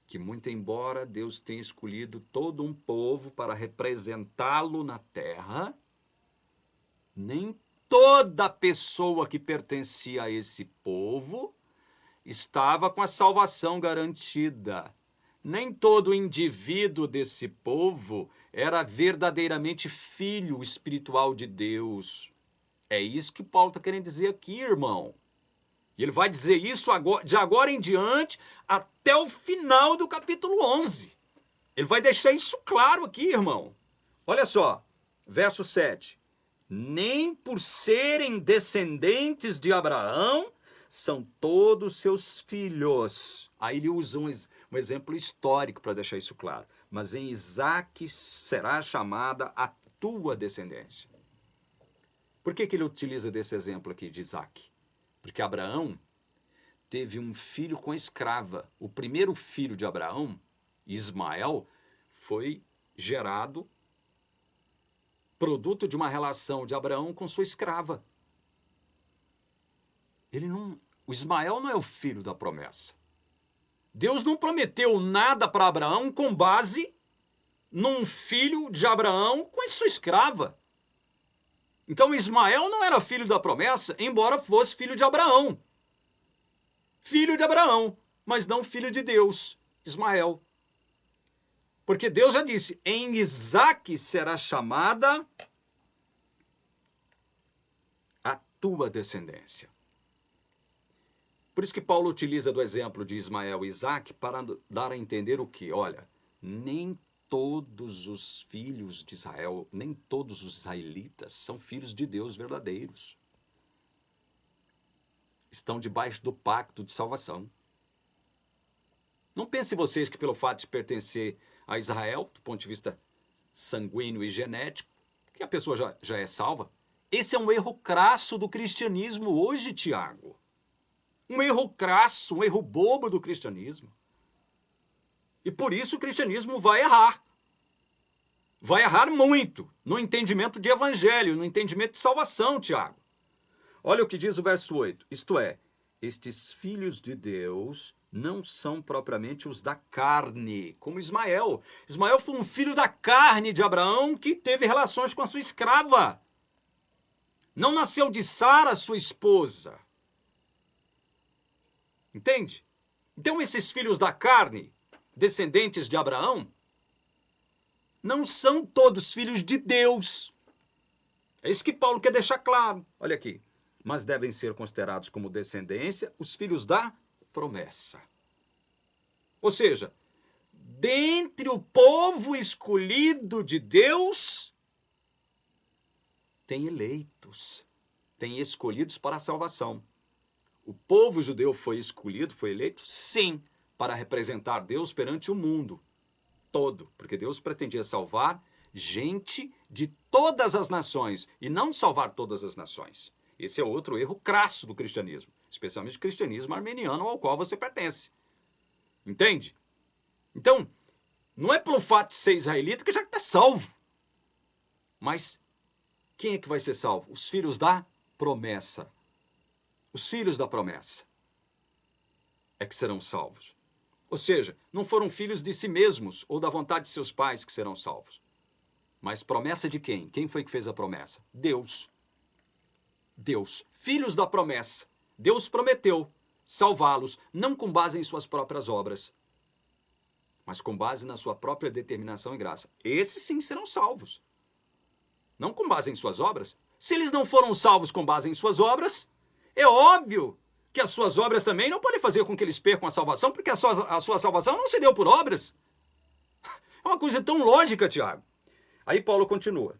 Speaker 1: Que muito embora Deus tenha escolhido todo um povo para representá-lo na terra, nem toda pessoa que pertencia a esse povo estava com a salvação garantida. Nem todo indivíduo desse povo era verdadeiramente filho espiritual de Deus. É isso que Paulo está querendo dizer aqui, irmão. E ele vai dizer isso de agora em diante até o final do capítulo 11. Ele vai deixar isso claro aqui, irmão. Olha só, verso 7. Nem por serem descendentes de Abraão são todos seus filhos. Aí ele usa um exemplo histórico para deixar isso claro. Mas em Isaque será chamada a tua descendência. Por que ele utiliza desse exemplo aqui de Isaque? Porque Abraão teve um filho com a escrava. O primeiro filho de Abraão, Ismael, foi gerado produto de uma relação de Abraão com sua escrava. O Ismael não é o filho da promessa. Deus não prometeu nada para Abraão com base num filho de Abraão com a sua escrava. Então Ismael não era filho da promessa, embora fosse filho de Abraão. Filho de Abraão, mas não filho de Deus, Ismael. Porque Deus já disse, em Isaque será chamada a tua descendência. Por isso que Paulo utiliza do exemplo de Ismael e Isaque para dar a entender o que? Olha, nem todos os filhos de Israel, nem todos os israelitas são filhos de Deus verdadeiros. Estão debaixo do pacto de salvação. Não pense vocês que pelo fato de pertencer a Israel, do ponto de vista sanguíneo e genético, que a pessoa já é salva. Esse é um erro crasso do cristianismo hoje, Tiago. Um erro crasso, um erro bobo do cristianismo. E por isso o cristianismo vai errar. Vai errar muito no entendimento de evangelho, no entendimento de salvação, Tiago. Olha o que diz o verso 8. Isto é, estes filhos de Deus não são propriamente os da carne, como Ismael. Ismael foi um filho da carne de Abraão que teve relações com a sua escrava. Não nasceu de Sara, sua esposa. Entende? Então esses filhos da carne, descendentes de Abraão, não são todos filhos de Deus. É isso que Paulo quer deixar claro. Olha aqui. Mas devem ser considerados como descendência os filhos da promessa. Ou seja, dentre o povo escolhido de Deus, tem eleitos, tem escolhidos para a salvação. O povo judeu foi escolhido, foi eleito, sim, para representar Deus perante o mundo todo, porque Deus pretendia salvar gente de todas as nações e não salvar todas as nações. Esse é outro erro crasso do cristianismo, especialmente o cristianismo armeniano ao qual você pertence. Entende? Então, não é pelo fato de ser israelita que já está salvo. Mas quem é que vai ser salvo? Os filhos da promessa. Os filhos da promessa é que serão salvos. Ou seja, não foram filhos de si mesmos ou da vontade de seus pais que serão salvos. Mas promessa de quem? Quem foi que fez a promessa? Deus. Deus. Filhos da promessa. Deus prometeu salvá-los, não com base em suas próprias obras, mas com base na sua própria determinação e graça. Esses sim serão salvos. Não com base em suas obras. Se eles não foram salvos com base em suas obras, é óbvio que as suas obras também não podem fazer com que eles percam a salvação, porque a sua salvação não se deu por obras. É uma coisa tão lógica, Tiago. Aí Paulo continua.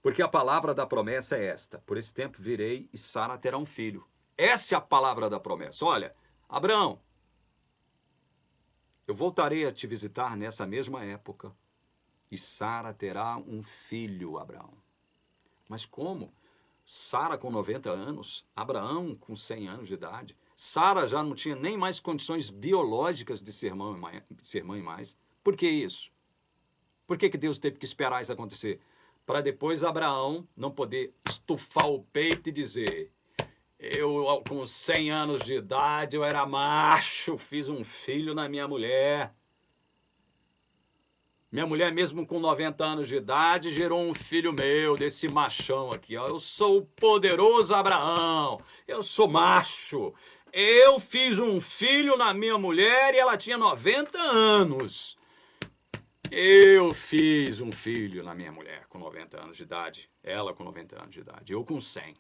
Speaker 1: Porque a palavra da promessa é esta: por esse tempo virei e Sara terá um filho. Essa é a palavra da promessa. Olha, Abraão, eu voltarei a te visitar nessa mesma época e Sara terá um filho, Abraão. Mas como? Sara com 90 anos, Abraão com 100 anos de idade. Sara já não tinha nem mais condições biológicas de ser mãe mais. Por que isso? Por que Deus teve que esperar isso acontecer? Para depois Abraão não poder estufar o peito e dizer: eu com 100 anos de idade, eu era macho, fiz um filho na minha mulher. Minha mulher, mesmo com 90 anos de idade, gerou um filho meu, desse machão aqui. Ó. Eu sou o poderoso Abraão, eu sou macho. Eu fiz um filho na minha mulher e ela tinha 90 anos. Eu fiz um filho na minha mulher com 90 anos de idade, ela com 90 anos de idade, eu com 100.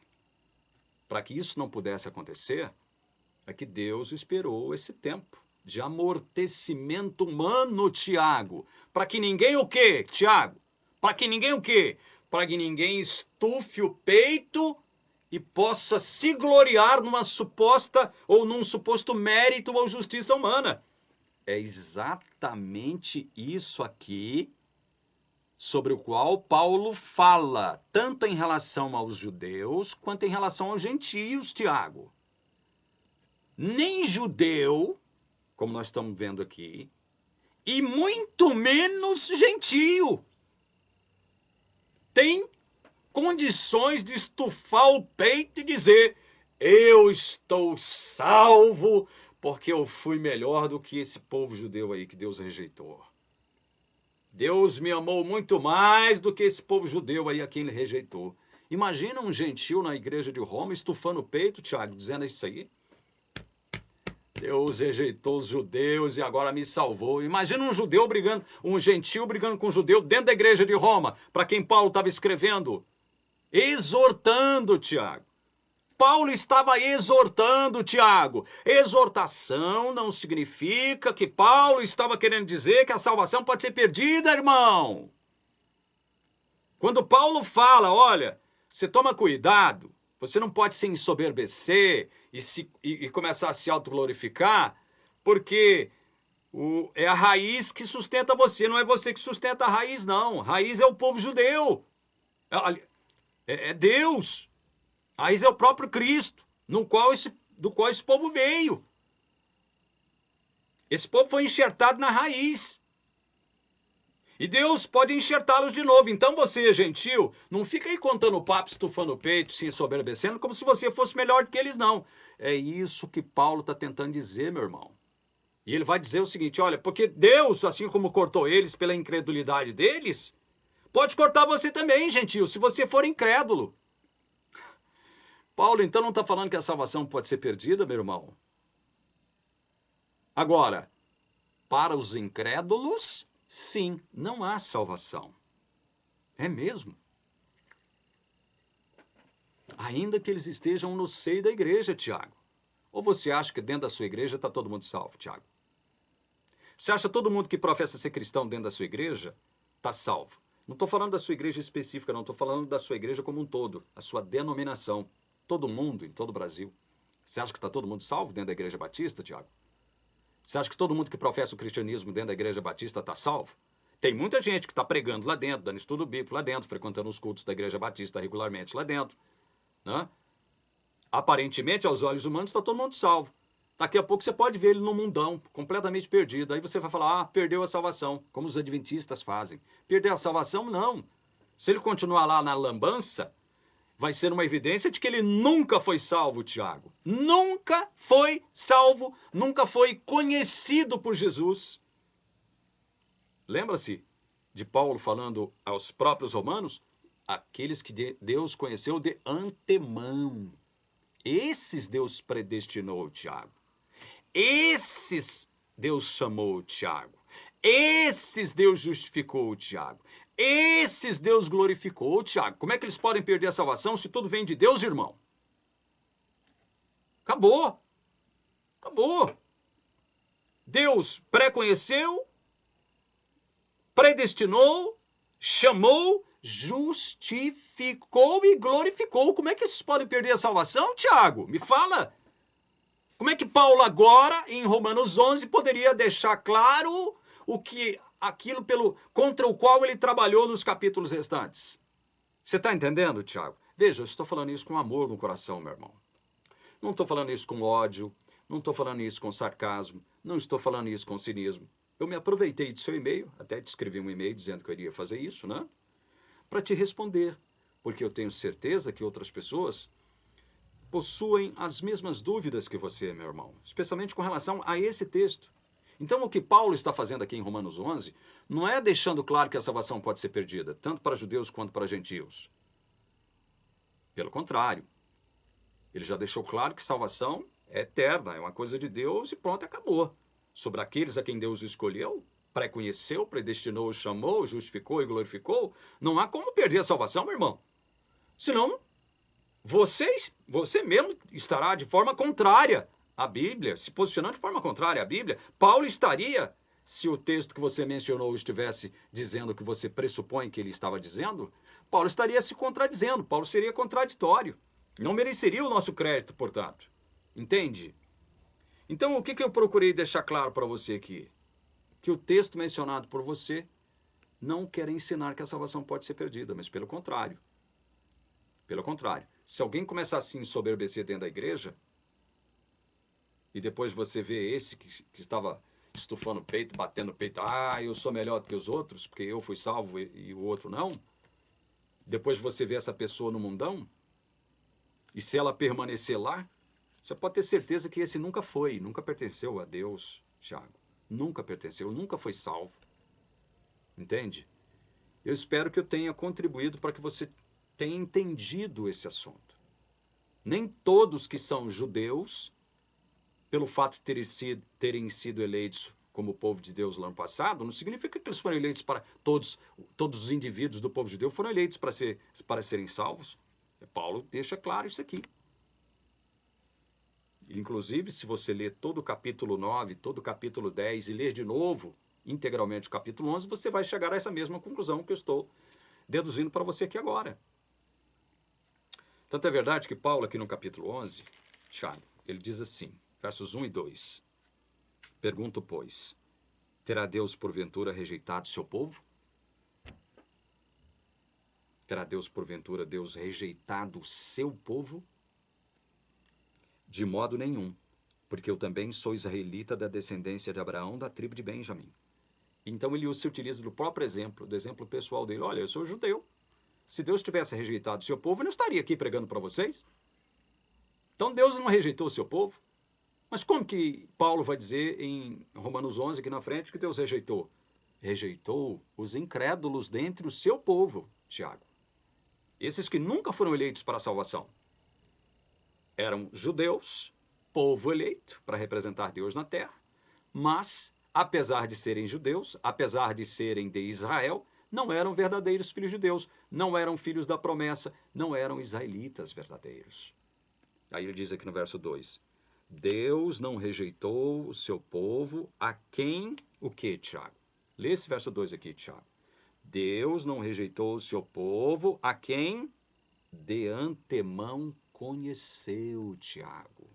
Speaker 1: Para que isso não pudesse acontecer, é que Deus esperou esse tempo de amortecimento humano, Tiago. Para que ninguém o quê, Tiago? Para que ninguém o quê? Para que ninguém estufe o peito e possa se gloriar numa suposta ou num suposto mérito ou justiça humana. É exatamente isso aqui sobre o qual Paulo fala, tanto em relação aos judeus quanto em relação aos gentios, Tiago. Nem judeu, como nós estamos vendo aqui, e muito menos gentio tem condições de estufar o peito e dizer: eu estou salvo porque eu fui melhor do que esse povo judeu aí que Deus rejeitou. Deus me amou muito mais do que esse povo judeu aí a quem ele rejeitou. Imagina um gentio na igreja de Roma estufando o peito, Tiago, dizendo isso aí. Deus rejeitou os judeus e agora me salvou. Imagina um judeu brigando, um gentio brigando com um judeu dentro da igreja de Roma, para quem Paulo estava escrevendo, exortando, Tiago. Paulo estava exortando, Tiago. Exortação não significa que Paulo estava querendo dizer que a salvação pode ser perdida, irmão. Quando Paulo fala, olha, você toma cuidado, você não pode se ensoberbecer e começar a se autoglorificar, porque é a raiz que sustenta você, não é você que sustenta a raiz, não. A raiz é o povo judeu. É Deus. A raiz é o próprio Cristo, do qual esse povo veio. Esse povo foi enxertado na raiz. E Deus pode enxertá-los de novo. Então você, gentil, não fica aí contando papo, estufando o peito, se ensoberbecendo, como se você fosse melhor do que eles, não. É isso que Paulo está tentando dizer, meu irmão. E ele vai dizer o seguinte, olha, porque Deus, assim como cortou eles pela incredulidade deles, pode cortar você também, gentil, se você for incrédulo. Paulo, então, não está falando que a salvação pode ser perdida, meu irmão? Agora, para os incrédulos, sim, não há salvação. É mesmo. Ainda que eles estejam no seio da igreja, Tiago. Ou você acha que dentro da sua igreja está todo mundo salvo, Tiago? Você acha que todo mundo que professa ser cristão dentro da sua igreja está salvo? Não estou falando da sua igreja específica, não. Estou falando da sua igreja como um todo, a sua denominação. Todo mundo, em todo o Brasil. Você acha que está todo mundo salvo dentro da igreja batista, Tiago? Você acha que todo mundo que professa o cristianismo dentro da igreja batista está salvo? Tem muita gente que está pregando lá dentro, dando estudo bíblico lá dentro, frequentando os cultos da igreja batista regularmente lá dentro. Né? Aparentemente, aos olhos humanos, está todo mundo salvo. Daqui a pouco você pode ver ele no mundão, completamente perdido. Aí você vai falar, ah, perdeu a salvação, como os adventistas fazem. Perdeu a salvação? Não. Se ele continuar lá na lambança, vai ser uma evidência de que ele nunca foi salvo, Tiago. Nunca foi salvo, nunca foi conhecido por Jesus. Lembra-se de Paulo falando aos próprios romanos? Aqueles que Deus conheceu de antemão. Esses Deus predestinou, Tiago. Esses Deus chamou o Tiago. Esses Deus justificou o Tiago. Esses Deus glorificou o Tiago. Como é que eles podem perder a salvação se tudo vem de Deus, irmão? Acabou. Acabou. Deus pré-conheceu, predestinou, chamou, justificou e glorificou. Como é que esses podem perder a salvação, Tiago? Me fala. Como é que Paulo agora, em Romanos 11, poderia deixar claro aquilo contra o qual ele trabalhou nos capítulos restantes? Você está entendendo, Tiago? Veja, eu estou falando isso com amor no coração, meu irmão. Não estou falando isso com ódio, não estou falando isso com sarcasmo, não estou falando isso com cinismo. Eu me aproveitei do seu e-mail, até te escrevi um e-mail dizendo que eu iria fazer isso, né? Para te responder, porque eu tenho certeza que outras pessoas possuem as mesmas dúvidas que você, meu irmão, especialmente com relação a esse texto. Então, o que Paulo está fazendo aqui em Romanos 11 não é deixando claro que a salvação pode ser perdida, tanto para judeus quanto para gentios. Pelo contrário, ele já deixou claro que salvação é eterna, é uma coisa de Deus e pronto, acabou. Sobre aqueles a quem Deus escolheu, pré-conheceu, predestinou, chamou, justificou e glorificou, não há como perder a salvação, meu irmão. Senão, você mesmo estará de forma contrária à Bíblia, se posicionando de forma contrária à Bíblia. Paulo estaria, se o texto que você mencionou estivesse dizendo o que você pressupõe que ele estava dizendo, Paulo estaria se contradizendo, Paulo seria contraditório. Não mereceria o nosso crédito, portanto. Entende? Então, o que eu procurei deixar claro para você aqui? Que o texto mencionado por você não quer ensinar que a salvação pode ser perdida, mas pelo contrário. Pelo contrário. Se alguém começar assim a ensoberbecer dentro da igreja, e depois você vê esse que estava estufando o peito, batendo o peito, ah, eu sou melhor do que os outros, porque eu fui salvo e o outro não. Depois você vê essa pessoa no mundão, e se ela permanecer lá, você pode ter certeza que esse nunca pertenceu a Deus, Tiago. Nunca pertenceu, nunca foi salvo. Entende? Eu espero que eu tenha contribuído para que você tenha entendido esse assunto. Nem todos que são judeus, pelo fato de terem sido eleitos como povo de Deus lá no passado, não significa que eles foram eleitos para todos os indivíduos do povo de Deus foram eleitos para serem salvos. Paulo deixa claro isso aqui. Inclusive, se você ler todo o capítulo 9, todo o capítulo 10 e ler de novo integralmente o capítulo 11, você vai chegar a essa mesma conclusão que eu estou deduzindo para você aqui agora. Tanto é verdade que Paulo, aqui no capítulo 11, Tiago, ele diz assim, versos 1 e 2. Pergunto, pois, terá Deus porventura rejeitado seu povo? Terá Deus porventura rejeitado o seu povo? De modo nenhum, porque eu também sou israelita da descendência de Abraão, da tribo de Benjamim. Então ele se utiliza do próprio exemplo, do exemplo pessoal dele. Olha, eu sou judeu. Se Deus tivesse rejeitado o seu povo, eu não estaria aqui pregando para vocês. Então Deus não rejeitou o seu povo. Mas como que Paulo vai dizer em Romanos 11, aqui na frente, que Deus rejeitou? Rejeitou os incrédulos dentre o seu povo, Tiago. Esses que nunca foram eleitos para a salvação. Eram judeus, povo eleito para representar Deus na terra, mas, apesar de serem judeus, apesar de serem de Israel, não eram verdadeiros filhos de Deus, não eram filhos da promessa, não eram israelitas verdadeiros. Aí ele diz aqui no verso 2, Deus não rejeitou o seu povo a quem, o que, Tiago? Lê esse verso 2 aqui, Tiago. Deus não rejeitou o seu povo a quem de antemão conheceu, Tiago.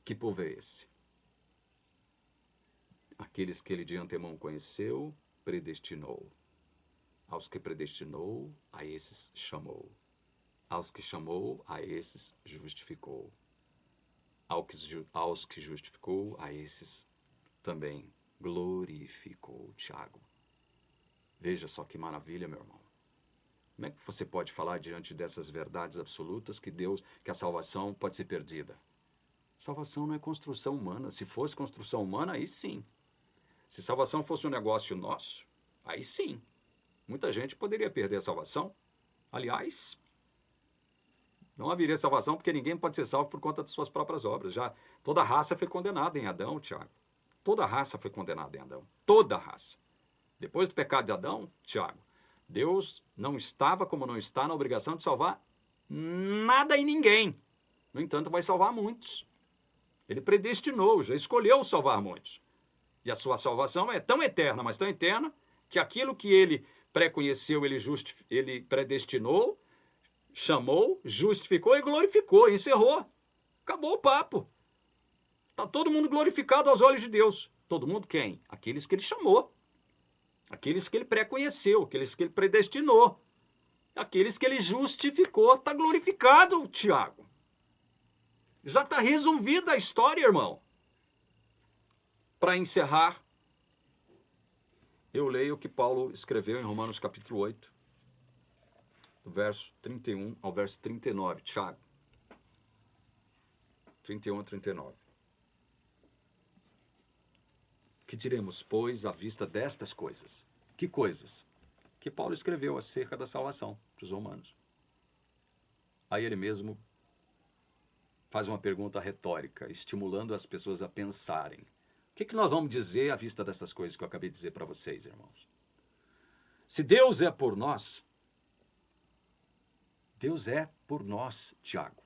Speaker 1: Que povo é esse? Aqueles que ele de antemão conheceu, predestinou. Aos que predestinou, a esses chamou. Aos que chamou, a esses justificou. Aos que justificou, a esses também glorificou. Tiago. Veja só que maravilha, meu irmão. Como é que você pode falar diante dessas verdades absolutas que a salvação pode ser perdida? Salvação não é construção humana. Se fosse construção humana, aí sim. Se salvação fosse um negócio nosso, aí sim. Muita gente poderia perder a salvação. Aliás, não haveria salvação porque ninguém pode ser salvo por conta de suas próprias obras. Já toda a raça foi condenada em Adão, Tiago. Toda a raça foi condenada em Adão. Toda a raça. Depois do pecado de Adão, Tiago, Deus não estava, como não está, na obrigação de salvar nada e ninguém. No entanto, vai salvar muitos. Ele predestinou, já escolheu salvar muitos. E a sua salvação é tão eterna, mas tão eterna, que aquilo que ele pré-conheceu, ele predestinou, chamou, justificou e glorificou, encerrou. Acabou o papo. Está todo mundo glorificado aos olhos de Deus. Todo mundo quem? Aqueles que ele chamou. Aqueles que ele pré-conheceu, aqueles que ele predestinou. Aqueles que ele justificou. Está glorificado, Tiago. Já está resolvida a história, irmão. Para encerrar, eu leio o que Paulo escreveu em Romanos capítulo 8, do verso 31 ao verso 39, Tiago. 31 a 39. Que diremos, pois, à vista destas coisas? Que coisas? Que Paulo escreveu acerca da salvação para os romanos. Aí ele mesmo faz uma pergunta retórica, estimulando as pessoas a pensarem. O que nós vamos dizer à vista dessas coisas que eu acabei de dizer para vocês, irmãos? Se Deus é por nós, Deus é por nós, Tiago.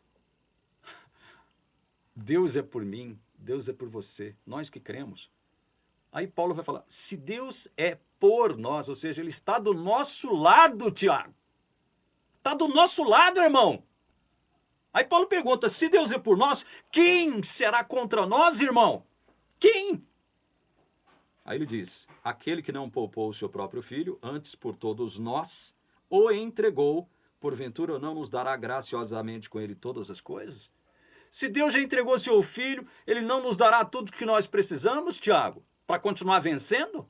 Speaker 1: Deus é por mim, Deus é por você, nós que cremos. Aí Paulo vai falar, se Deus é por nós, ou seja, ele está do nosso lado, Tiago. Está do nosso lado, irmão. Aí Paulo pergunta, se Deus é por nós, quem será contra nós, irmão? Quem? Aí ele diz, aquele que não poupou o seu próprio filho, antes por todos nós, o entregou, porventura não nos dará graciosamente com ele todas as coisas? Se Deus já entregou seu filho, ele não nos dará tudo o que nós precisamos, Tiago? Para continuar vencendo?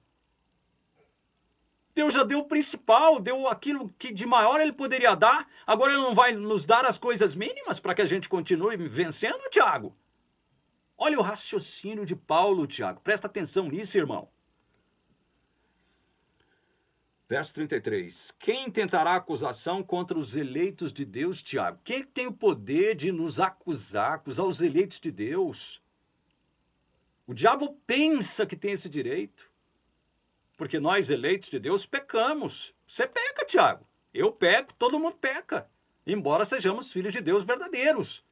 Speaker 1: Deus já deu o principal, deu aquilo que de maior ele poderia dar. Agora ele não vai nos dar as coisas mínimas para que a gente continue vencendo, Tiago? Olha o raciocínio de Paulo, Tiago. Presta atenção nisso, irmão. Verso 33. Quem tentará acusação contra os eleitos de Deus, Tiago? Quem tem o poder de nos acusar os eleitos de Deus? O diabo pensa que tem esse direito, porque nós, eleitos de Deus, pecamos. Você peca, Tiago. Eu peco, todo mundo peca, embora sejamos filhos de Deus verdadeiros.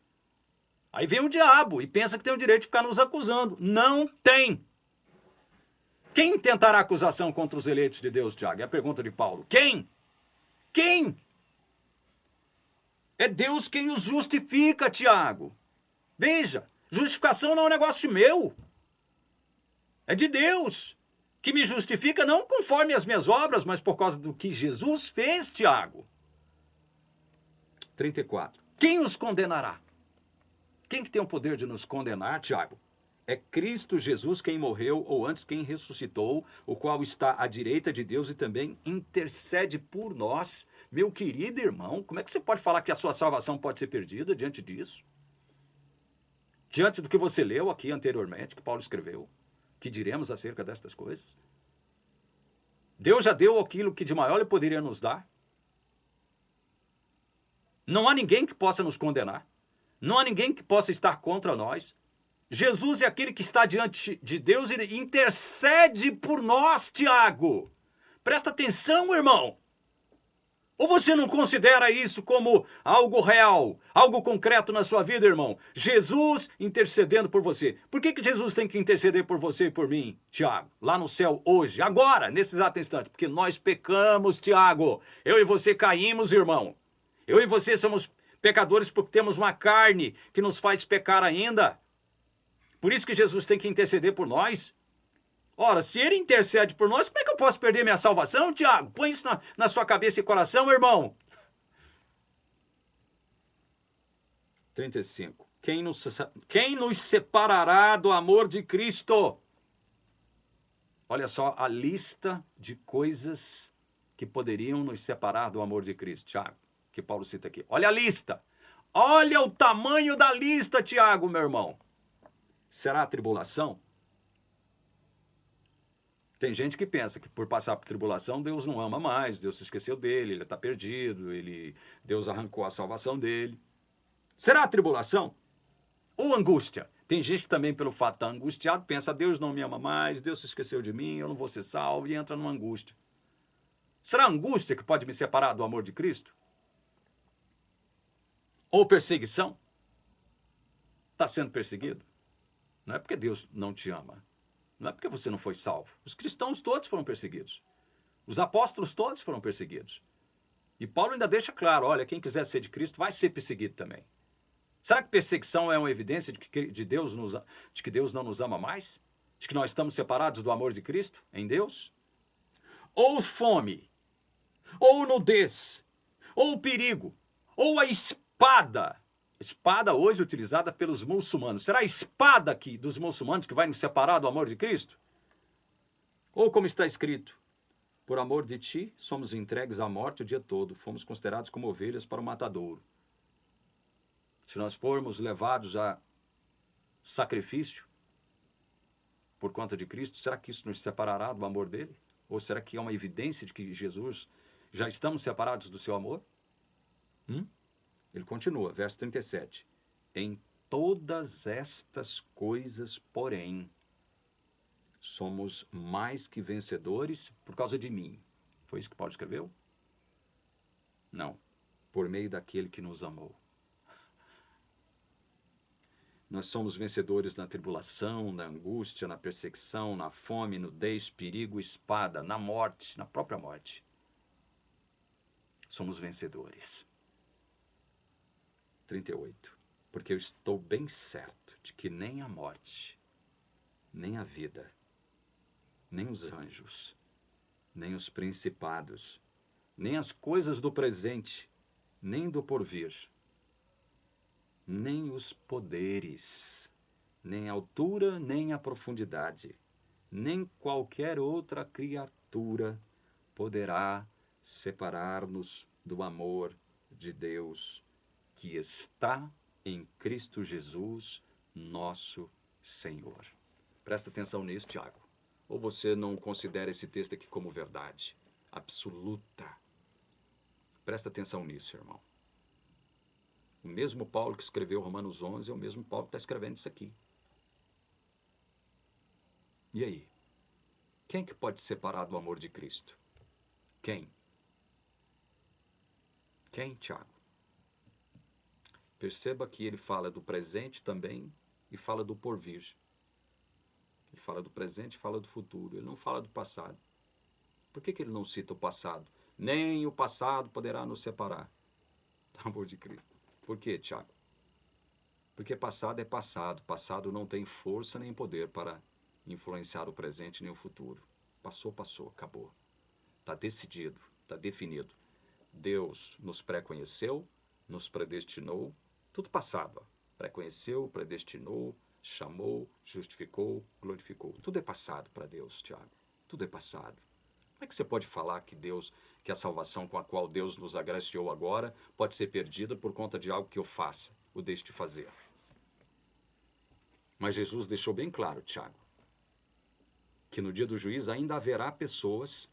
Speaker 1: Aí vem o diabo e pensa que tem o direito de ficar nos acusando. Não tem. Quem tentará acusação contra os eleitos de Deus, Tiago? É a pergunta de Paulo. Quem? Quem? É Deus quem os justifica, Tiago. Veja, justificação não é um negócio meu. É de Deus, que me justifica não conforme as minhas obras, mas por causa do que Jesus fez, Tiago. 34. Quem os condenará? Quem que tem o poder de nos condenar, Tiago? É Cristo Jesus quem morreu, ou antes quem ressuscitou, o qual está à direita de Deus e também intercede por nós. Meu querido irmão, como é que você pode falar que a sua salvação pode ser perdida diante disso? Diante do que você leu aqui anteriormente, que Paulo escreveu? Que diremos acerca destas coisas? Deus já deu aquilo que de maior ele poderia nos dar. Não há ninguém que possa nos condenar. Não há ninguém que possa estar contra nós. Jesus é aquele que está diante de Deus e intercede por nós, Tiago. Presta atenção, irmão. Ou você não considera isso como algo real, algo concreto na sua vida, irmão? Jesus intercedendo por você. Por que Jesus tem que interceder por você e por mim, Tiago? Lá no céu hoje, agora, nesse exato instante. Porque nós pecamos, Tiago. Eu e você caímos, irmão. Eu e você somos pecadores porque temos uma carne que nos faz pecar ainda. Por isso que Jesus tem que interceder por nós. Ora, se ele intercede por nós, como é que eu posso perder minha salvação, Tiago? Põe isso na sua cabeça e coração, irmão. 35. Quem nos separará do amor de Cristo? Olha só a lista de coisas que poderiam nos separar do amor de Cristo, Tiago, que Paulo cita aqui. Olha a lista. Olha o tamanho da lista, Tiago, meu irmão. Será a tribulação? Tem gente que pensa que por passar por tribulação, Deus não ama mais, Deus se esqueceu dele, ele está perdido, Deus arrancou a salvação dele. Será a tribulação? Ou angústia? Tem gente que também, pelo fato de estar angustiado, pensa, Deus não me ama mais, Deus se esqueceu de mim, eu não vou ser salvo, e entra numa angústia. Será a angústia que pode me separar do amor de Cristo? Ou perseguição? Está sendo perseguido? Não é porque Deus não te ama. Não é porque você não foi salvo. Os cristãos todos foram perseguidos. Os apóstolos todos foram perseguidos. E Paulo ainda deixa claro, olha, quem quiser ser de Cristo vai ser perseguido também. Será que perseguição é uma evidência de que Deus não nos ama mais? De que nós estamos separados do amor de Cristo em Deus? Ou fome, ou nudez, ou perigo, ou a espada. Espada hoje utilizada pelos muçulmanos. Será a espada aqui dos muçulmanos que vai nos separar do amor de Cristo? Ou como está escrito, por amor de ti somos entregues à morte o dia todo, fomos considerados como ovelhas para o matadouro. Se nós formos levados a sacrifício por conta de Cristo, será que isso nos separará do amor dele? Ou será que é uma evidência de que Jesus já estamos separados do seu amor? Ele continua, verso 37. Em todas estas coisas, porém, somos mais que vencedores por causa de mim. Foi isso que Paulo escreveu? Não. Por meio daquele que nos amou. Nós somos vencedores na tribulação, na angústia, na perseguição, na fome, nudez, perigo, espada, na morte, na própria morte. Somos vencedores. 38. Porque eu estou bem certo de que nem a morte, nem a vida, nem os anjos, nem os principados, nem as coisas do presente, nem do porvir, nem os poderes, nem a altura, nem a profundidade, nem qualquer outra criatura poderá separar-nos do amor de Deus que está em Cristo Jesus, nosso Senhor. Presta atenção nisso, Tiago. Ou você não considera esse texto aqui como verdade absoluta? Presta atenção nisso, irmão. O mesmo Paulo que escreveu Romanos 11 é o mesmo Paulo que está escrevendo isso aqui. E aí? Quem que pode separar do amor de Cristo? Quem? Quem, Tiago? Perceba que ele fala do presente também e fala do porvir. Ele fala do presente e fala do futuro. Ele não fala do passado. Por que ele não cita o passado? Nem o passado poderá nos separar do amor de Cristo. Por quê, Tiago? Porque passado é passado. Passado não tem força nem poder para influenciar o presente nem o futuro. Passou, passou, acabou. Está decidido, está definido. Deus nos pré-conheceu, nos predestinou, tudo passado. Pré-conheceu, predestinou, chamou, justificou, glorificou. Tudo é passado para Deus, Tiago. Tudo é passado. Como é que você pode falar que a salvação com a qual Deus nos agraciou agora pode ser perdida por conta de algo que eu faça, ou deixe de fazer? Mas Jesus deixou bem claro, Tiago, que no dia do juízo ainda haverá pessoas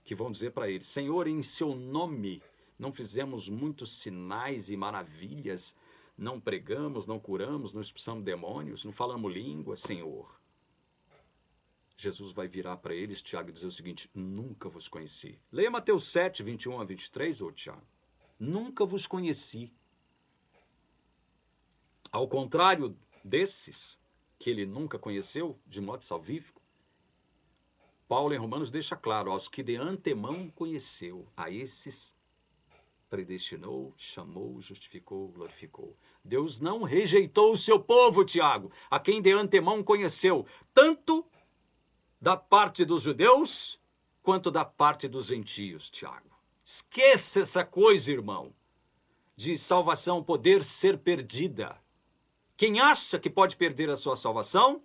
Speaker 1: que vão dizer para ele, Senhor, em seu nome não fizemos muitos sinais e maravilhas, não pregamos, não curamos, não expulsamos demônios, não falamos língua, Senhor. Jesus vai virar para eles, Tiago, e dizer o seguinte, nunca vos conheci. Leia Mateus 7, 21 a 23, ô Tiago. Nunca vos conheci. Ao contrário desses, que ele nunca conheceu, de modo salvífico, Paulo em Romanos deixa claro, aos que de antemão conheceu, a esses predestinou, chamou, justificou, glorificou. Deus não rejeitou o seu povo, Tiago, a quem de antemão conheceu, tanto da parte dos judeus, quanto da parte dos gentios, Tiago. Esqueça essa coisa, irmão, de salvação poder ser perdida. Quem acha que pode perder a sua salvação,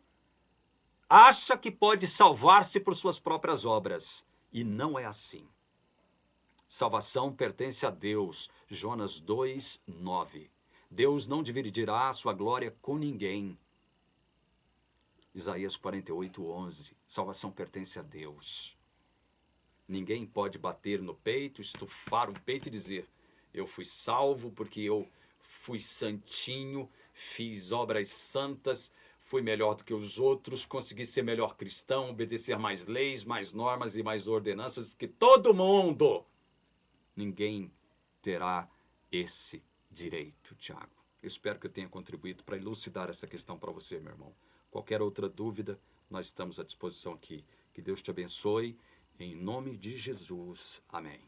Speaker 1: acha que pode salvar-se por suas próprias obras. E não é assim. Salvação pertence a Deus. Jonas 2:9. Deus não dividirá a sua glória com ninguém. Isaías 48:11. Salvação pertence a Deus. Ninguém pode bater no peito, estufar o peito e dizer: eu fui salvo porque eu fui santinho, fiz obras santas, fui melhor do que os outros, consegui ser melhor cristão, obedecer mais leis, mais normas e mais ordenanças do que todo mundo. Ninguém terá esse direito, Tiago. Eu espero que eu tenha contribuído para elucidar essa questão para você, meu irmão. Qualquer outra dúvida, nós estamos à disposição aqui. Que Deus te abençoe. Em nome de Jesus. Amém.